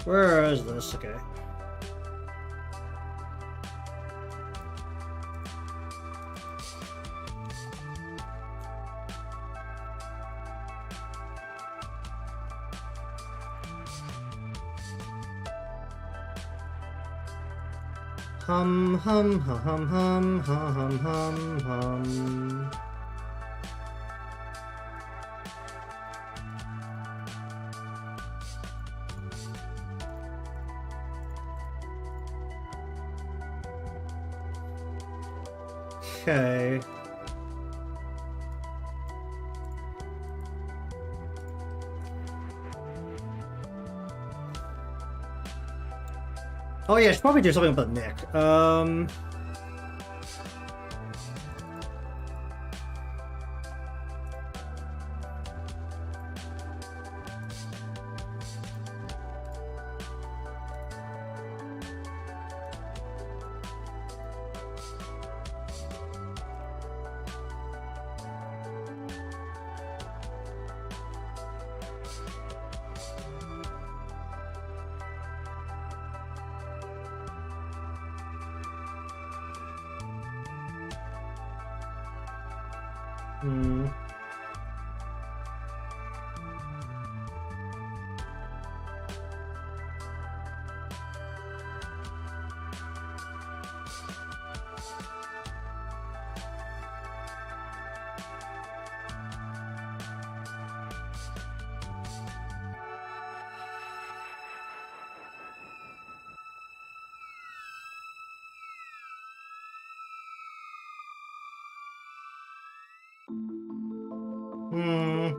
Where is this? Okay. Hum hum hum hum hum hum hum hum. Okay. Oh yeah, I should probably do something about Nick. Hmm. Hmm.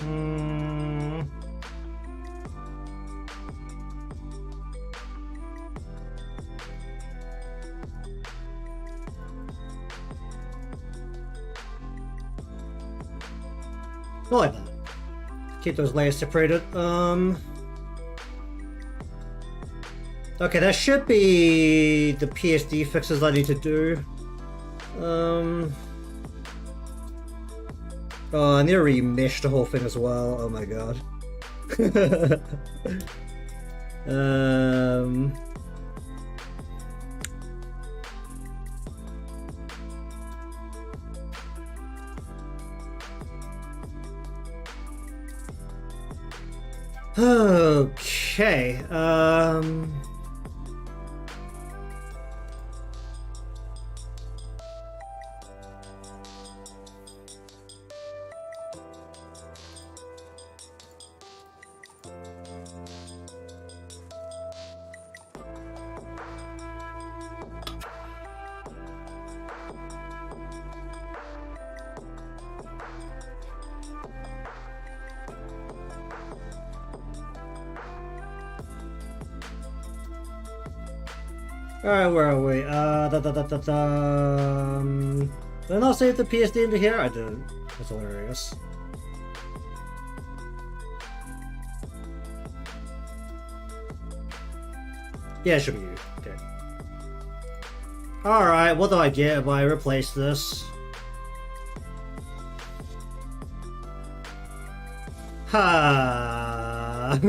Hmm. I like that. Keep those layers separated. Okay, that should be the PSD fixes I need to do. Oh, I need to remesh the whole thing as well. Oh my god. Okay. Alright, where are we? Did I not save the PSD into here? I didn't. That's hilarious. Yeah, it should be you. Okay. Alright, what do I get if I replace this? Ha!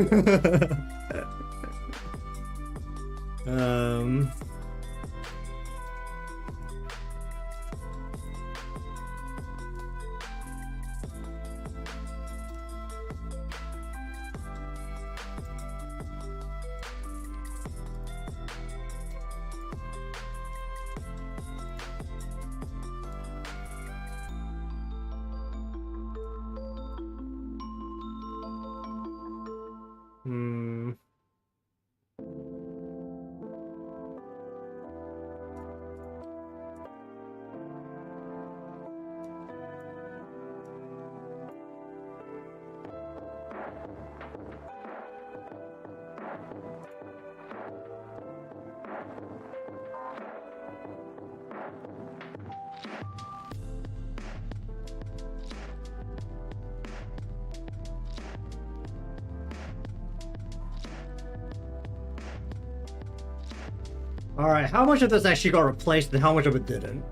Alright, how much of this actually got replaced and how much of it didn't?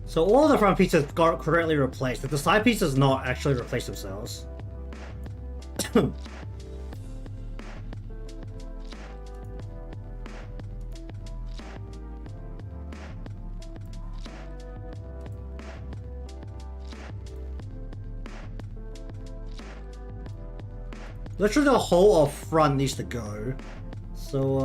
So all the front pieces got correctly replaced, but the side pieces not actually replace themselves. Literally the whole of front needs to go. So,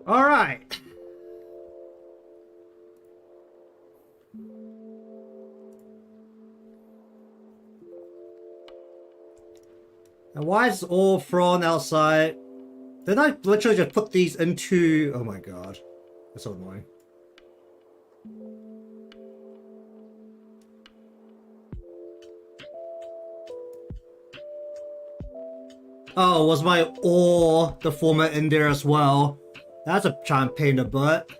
all right. And why is it all thrown outside? Didn't I literally just put these into... Oh my god. That's so annoying. Oh, was my ore the format in there as well? That's a giant pain in the butt.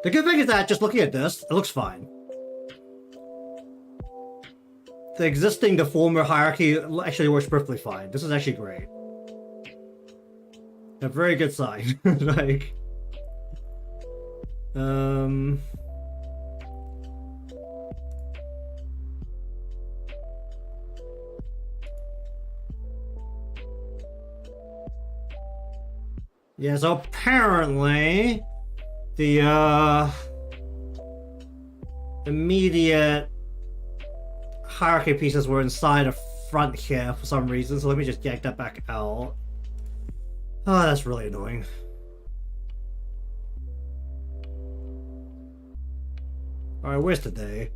The good thing is that just looking at this, it looks fine. The existing deformer hierarchy actually works perfectly fine. This is actually great. A very good sign. Like, yeah, so apparently the immediate hierarchy pieces were inside the front here for some reason, so let me just yank that back out. Oh, that's really annoying. Alright, where's the day?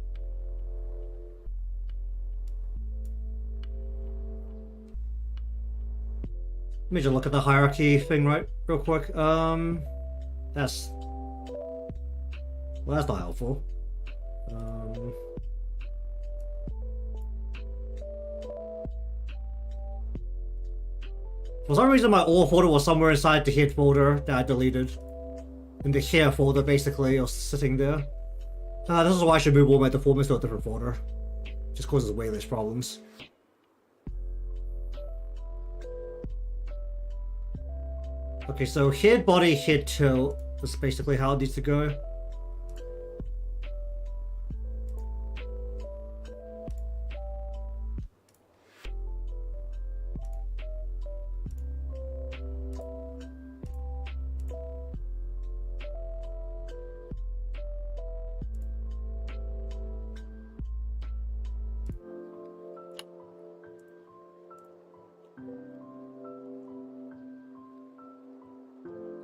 Let me just look at the hierarchy thing real quick. That's... Well, that's not helpful. For some reason my ore folder was somewhere inside the hid folder that I deleted. In the here folder, basically, it was sitting there. This is why I should move all my deformers to a different folder. Just causes way less problems. Okay, so hid body, hid tilt. That's basically how it needs to go.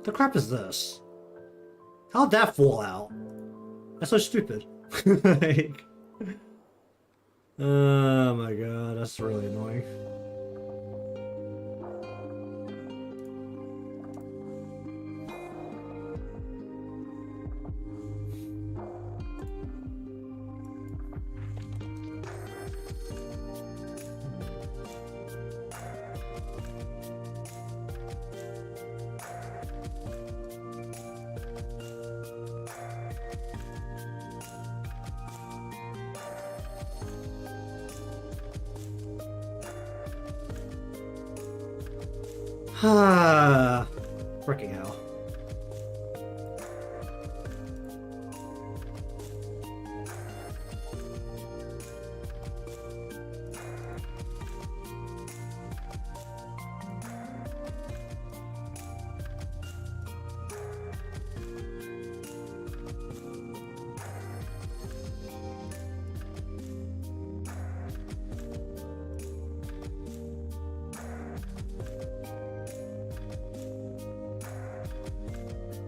The crap is this? How'd that fall out? That's so stupid. Like, oh my god, that's really annoying. Freaking hell.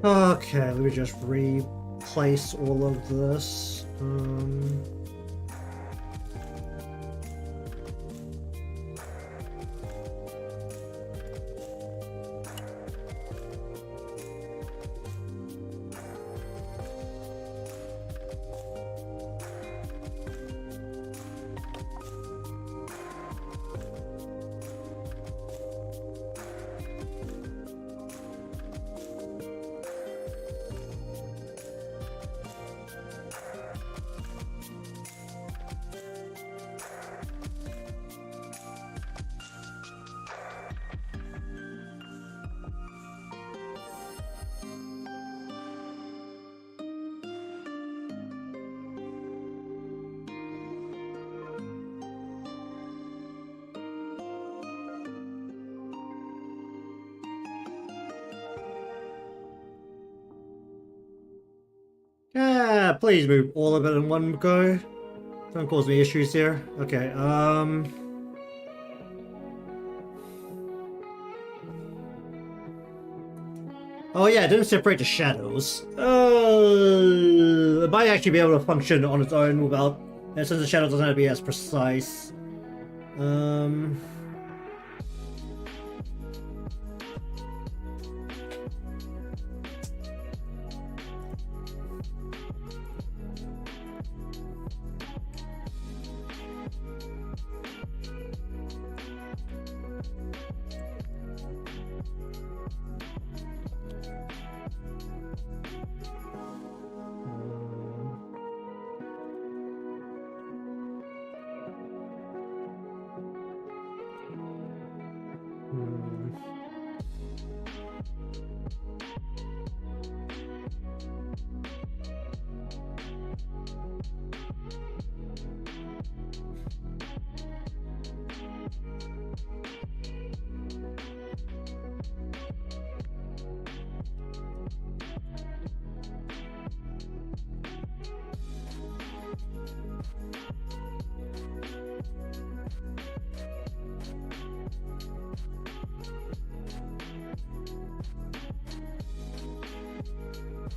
Okay, let me just replace all of this. Yeah, please move all of it in one go. Don't cause me issues here. Okay, oh yeah, it didn't separate the shadows. It might actually be able to function on its own without... since the shadow doesn't have to be as precise.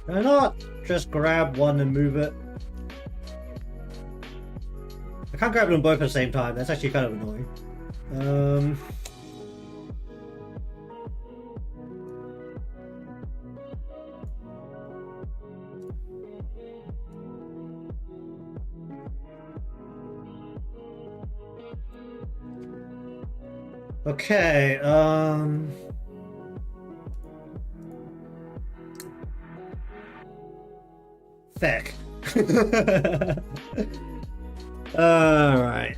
Why not just grab one and move it? I can't grab them both at the same time. That's actually kind of annoying. Okay, Feck. Alright,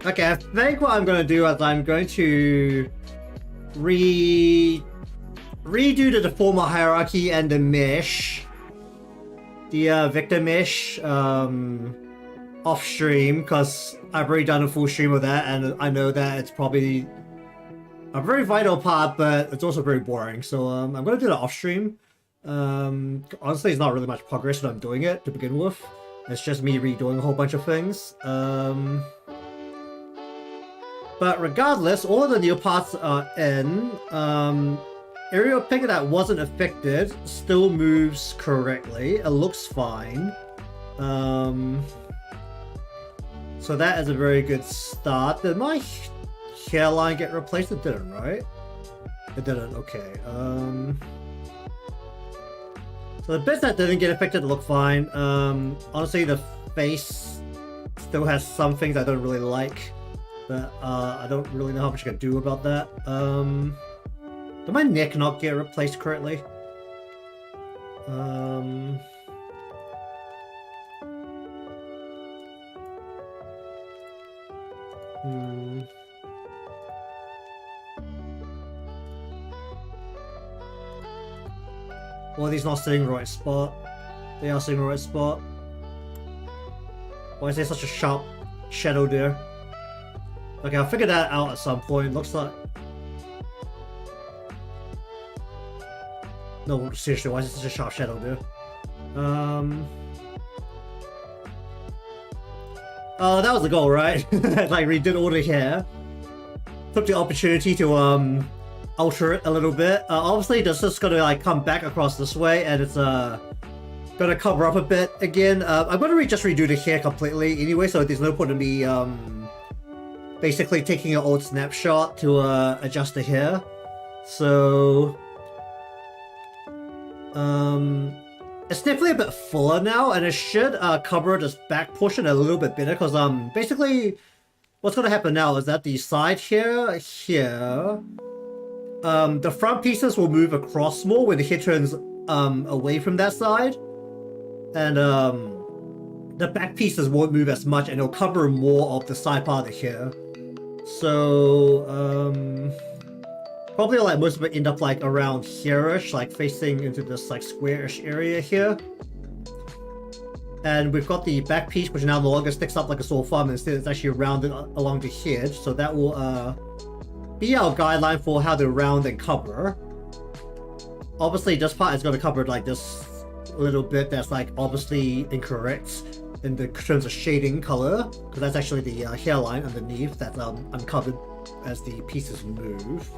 okay, I think what I'm going to do is I'm going to redo the deformer hierarchy and the mesh. The Victor mesh off stream, because I've already done a full stream of that and I know that it's probably a very vital part, but it's also very boring. So I'm going to do that off stream. Honestly, it's not really much progress when I'm doing it to begin with. It's just me redoing a whole bunch of things. But regardless, all of the new parts are in. Aerial pick that wasn't affected still moves correctly. It looks fine. So that is a very good start. Did my hairline get replaced? It didn't, right? It didn't, okay. So the bits that didn't get affected look fine. Honestly, the face still has some things I don't really like. But I don't really know how much I can do about that. Did my neck not get replaced correctly? Well, these not sitting in the right spot. They are sitting in the right spot. Why is there such a sharp shadow there? Okay, I'll figure that out at some point. Looks like... No, seriously, why is there such a sharp shadow there? Oh, that was the goal, right? Like redid all the hair. Took the opportunity to alter it a little bit. Obviously, this is gonna like come back across this way, and it's gonna cover up a bit again. I'm gonna just redo the hair completely anyway, so there's no point in me basically taking an old snapshot to adjust the hair. So it's definitely a bit fuller now, and it should cover this back portion a little bit better, because basically what's gonna happen now is that the side here, the front pieces will move across more when the hair turns away from that side, and the back pieces won't move as much, and it'll cover more of the side part of the hair. So probably like most of it end up like around here-ish, like facing into this like square-ish area here. And we've got the back piece, which now no longer sticks up like a sore thumb, instead it's actually rounded along the head. So that will be our guideline for how to round and cover. Obviously this part is going to cover like this little bit that's like obviously incorrect in the terms of shading color, because that's actually the hairline underneath that's uncovered as the pieces move.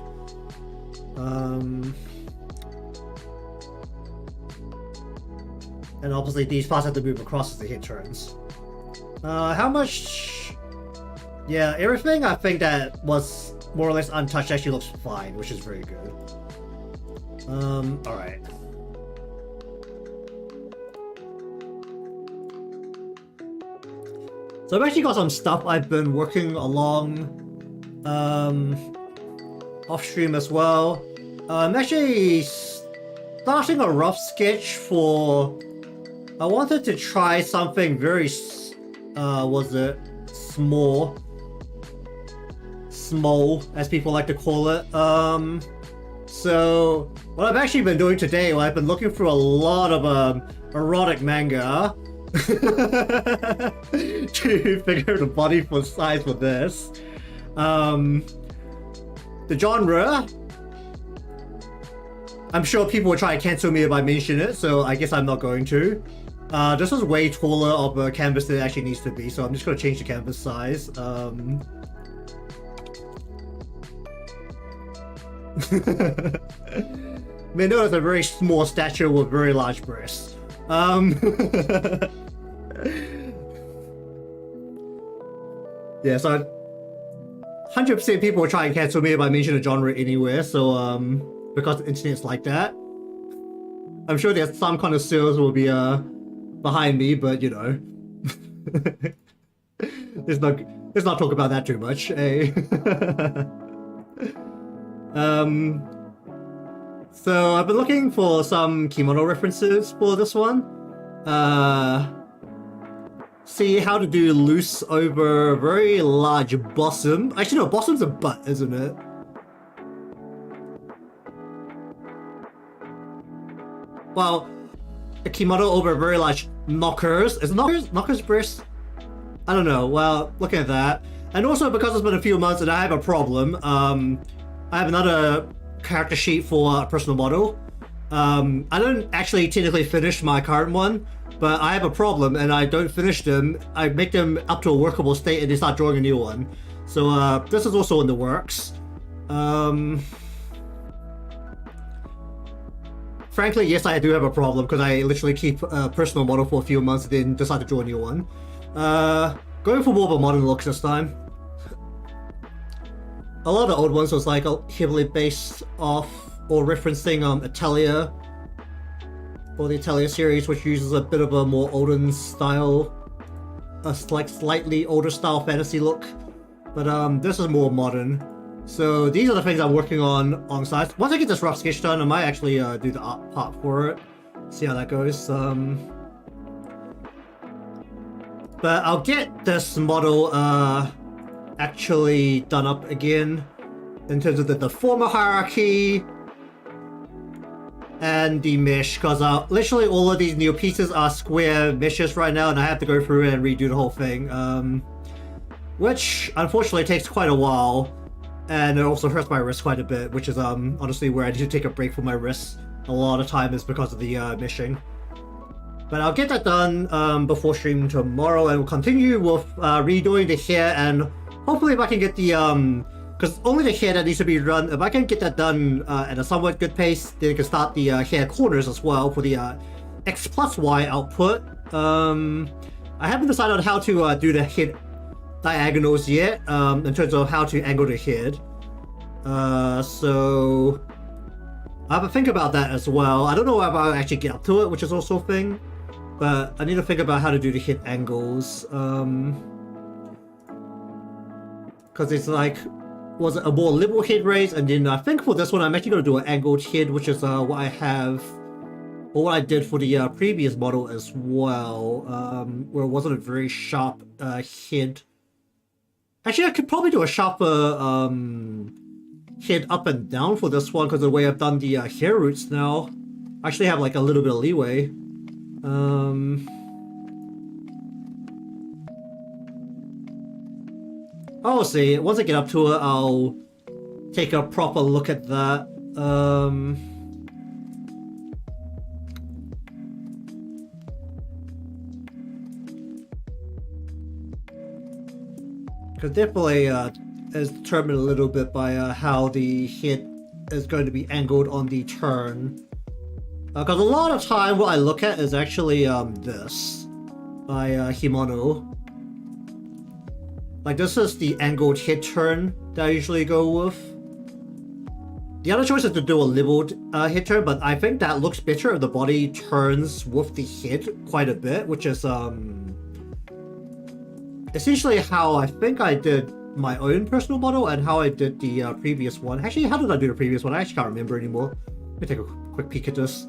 And obviously these parts have to move across as the head turns. How much? Yeah, everything I think that was more or less untouched actually looks fine, which is very good. Alright. So I've actually got some stuff I've been working along off stream as well. I'm actually starting a rough sketch for... I wanted to try something very was it small as people like to call it. So what I've actually been doing today, I've been looking through a lot of erotic manga to figure out the body for size for this. The genre, I'm sure people will try to cancel me if I mention it, so I guess I'm not going to. This is way taller of a canvas than it actually needs to be, so I'm just going to change the canvas size. May notice a very small stature with very large breasts. Yeah, so 100% people will try and cancel me if I mention a genre anywhere, so because the internet's like that. I'm sure there's some connoisseurs who will be behind me, but you know. let's not talk about that too much, eh? So I've been looking for some kimono references for this one. See how to do loose over very large bosom. Actually no, bossom's a butt, isn't it? Well, a kimono over very large knockers. Is it knockers? Knockers breasts? I don't know. Well, looking at that. And also because it's been a few months and I have a problem, I have another character sheet for a personal model. I don't actually technically finish my current one, but I have a problem and I don't finish them. I make them up to a workable state and they start drawing a new one. So this is also in the works. Frankly, yes, I do have a problem because I literally keep a personal model for a few months and then decide to draw a new one. Going for more of a modern look this time. A lot of the old ones was like heavily based off or referencing Italia, or the Italia series, which uses a bit of a more olden style, like slightly older style fantasy look. But this is more modern. So these are the things I'm working on alongside. Once I get this rough sketch done, I might actually do the art part for it. See how that goes. But I'll get this model actually done up again in terms of the deformer hierarchy and the mesh, because literally all of these new pieces are square meshes right now and I have to go through and redo the whole thing, which unfortunately takes quite a while, and it also hurts my wrist quite a bit, which is honestly where I need to take a break from my wrists. A lot of time is because of the meshing. But I'll get that done before stream tomorrow, and we'll continue with redoing the hair, and hopefully if I can get the because only the hair that needs to be run. If I can get that done at a somewhat good pace, then I can start the hair corners as well for the X plus Y output. I haven't decided on how to do the head diagonals yet, in terms of how to angle the head. So I have to think about that as well. I don't know if I'll actually get up to it, which is also a thing. But I need to think about how to do the head angles. Because it's like, was it a more liberal head raise? And then I think for this one, I'm actually going to do an angled head, which is what I have, or what I did for the previous model as well, where it wasn't a very sharp head. Actually, I could probably do a sharper head up and down for this one, because of the way I've done the hair roots now. I actually have like a little bit of leeway. I'll see. Once I get up to it, I'll take a proper look at that. Because definitely is determined a little bit by how the head is going to be angled on the turn. Because a lot of time what I look at is actually this by Himano. Like this is the angled head turn that I usually go with. The other choice is to do a leveled head turn, but I think that looks better if the body turns with the head quite a bit, which is essentially how I think I did my own personal model and how I did the previous one. Actually, how did I do the previous one? I actually can't remember anymore. Let me take a quick peek at this.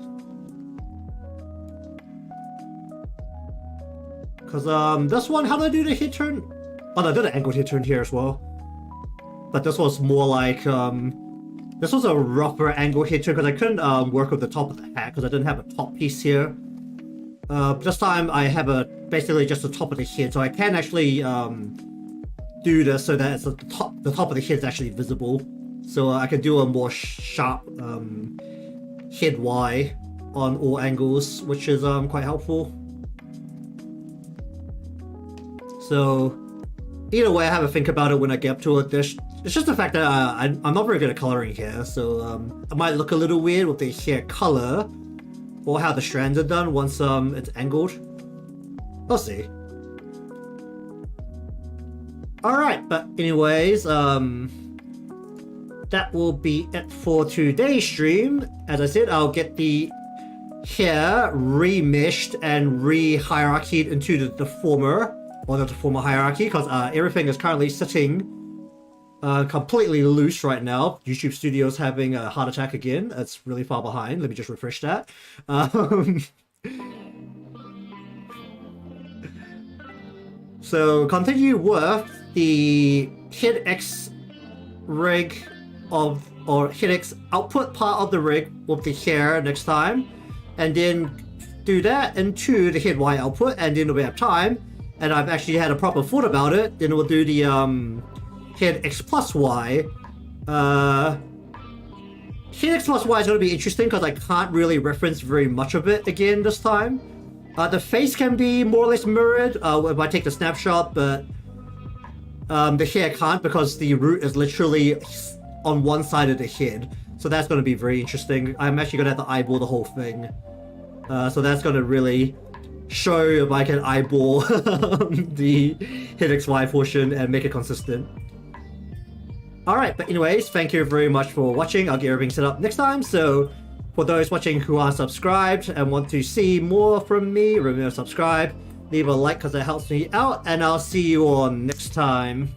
Because this one, how did I do the head turn? Oh, no, I did an angled head turn here as well. But this was more like, this was a rougher angled head turn because I couldn't work with the top of the hat because I didn't have a top piece here. This time I have basically just the top of the head, so I can actually do this so that it's the top of the head is actually visible. So I can do a more sharp head Y on all angles, which is quite helpful. So either way, I have to think about it when I get up to it. It's just the fact that I'm not very good at coloring hair, so it might look a little weird with the hair color or how the strands are done once it's angled. We'll see. Alright, but anyways, that will be it for today's stream. As I said, I'll get the hair remeshed and re-hierarchied into the deformer, or the deformer hierarchy, because everything is currently sitting completely loose right now. YouTube Studio's having a heart attack again. It's really far behind. Let me just refresh that. So continue with the head X rig of, or head X output part of the rig with the hair next time, and then do that into the head Y output, and then we have time, and I've actually had a proper thought about it, then we'll do the head X plus Y. Head X plus Y is going to be interesting because I can't really reference very much of it again this time. The face can be more or less mirrored if I take the snapshot, but the hair can't because the root is literally on one side of the head. So that's going to be very interesting. I'm actually going to have to eyeball the whole thing. So that's going to really show if I can eyeball the head XY portion and make it consistent. Alright, but anyways, thank you very much for watching. I'll get everything set up next time. So for those watching who are subscribed and want to see more from me, remember to subscribe, leave a like because it helps me out, and I'll see you all next time.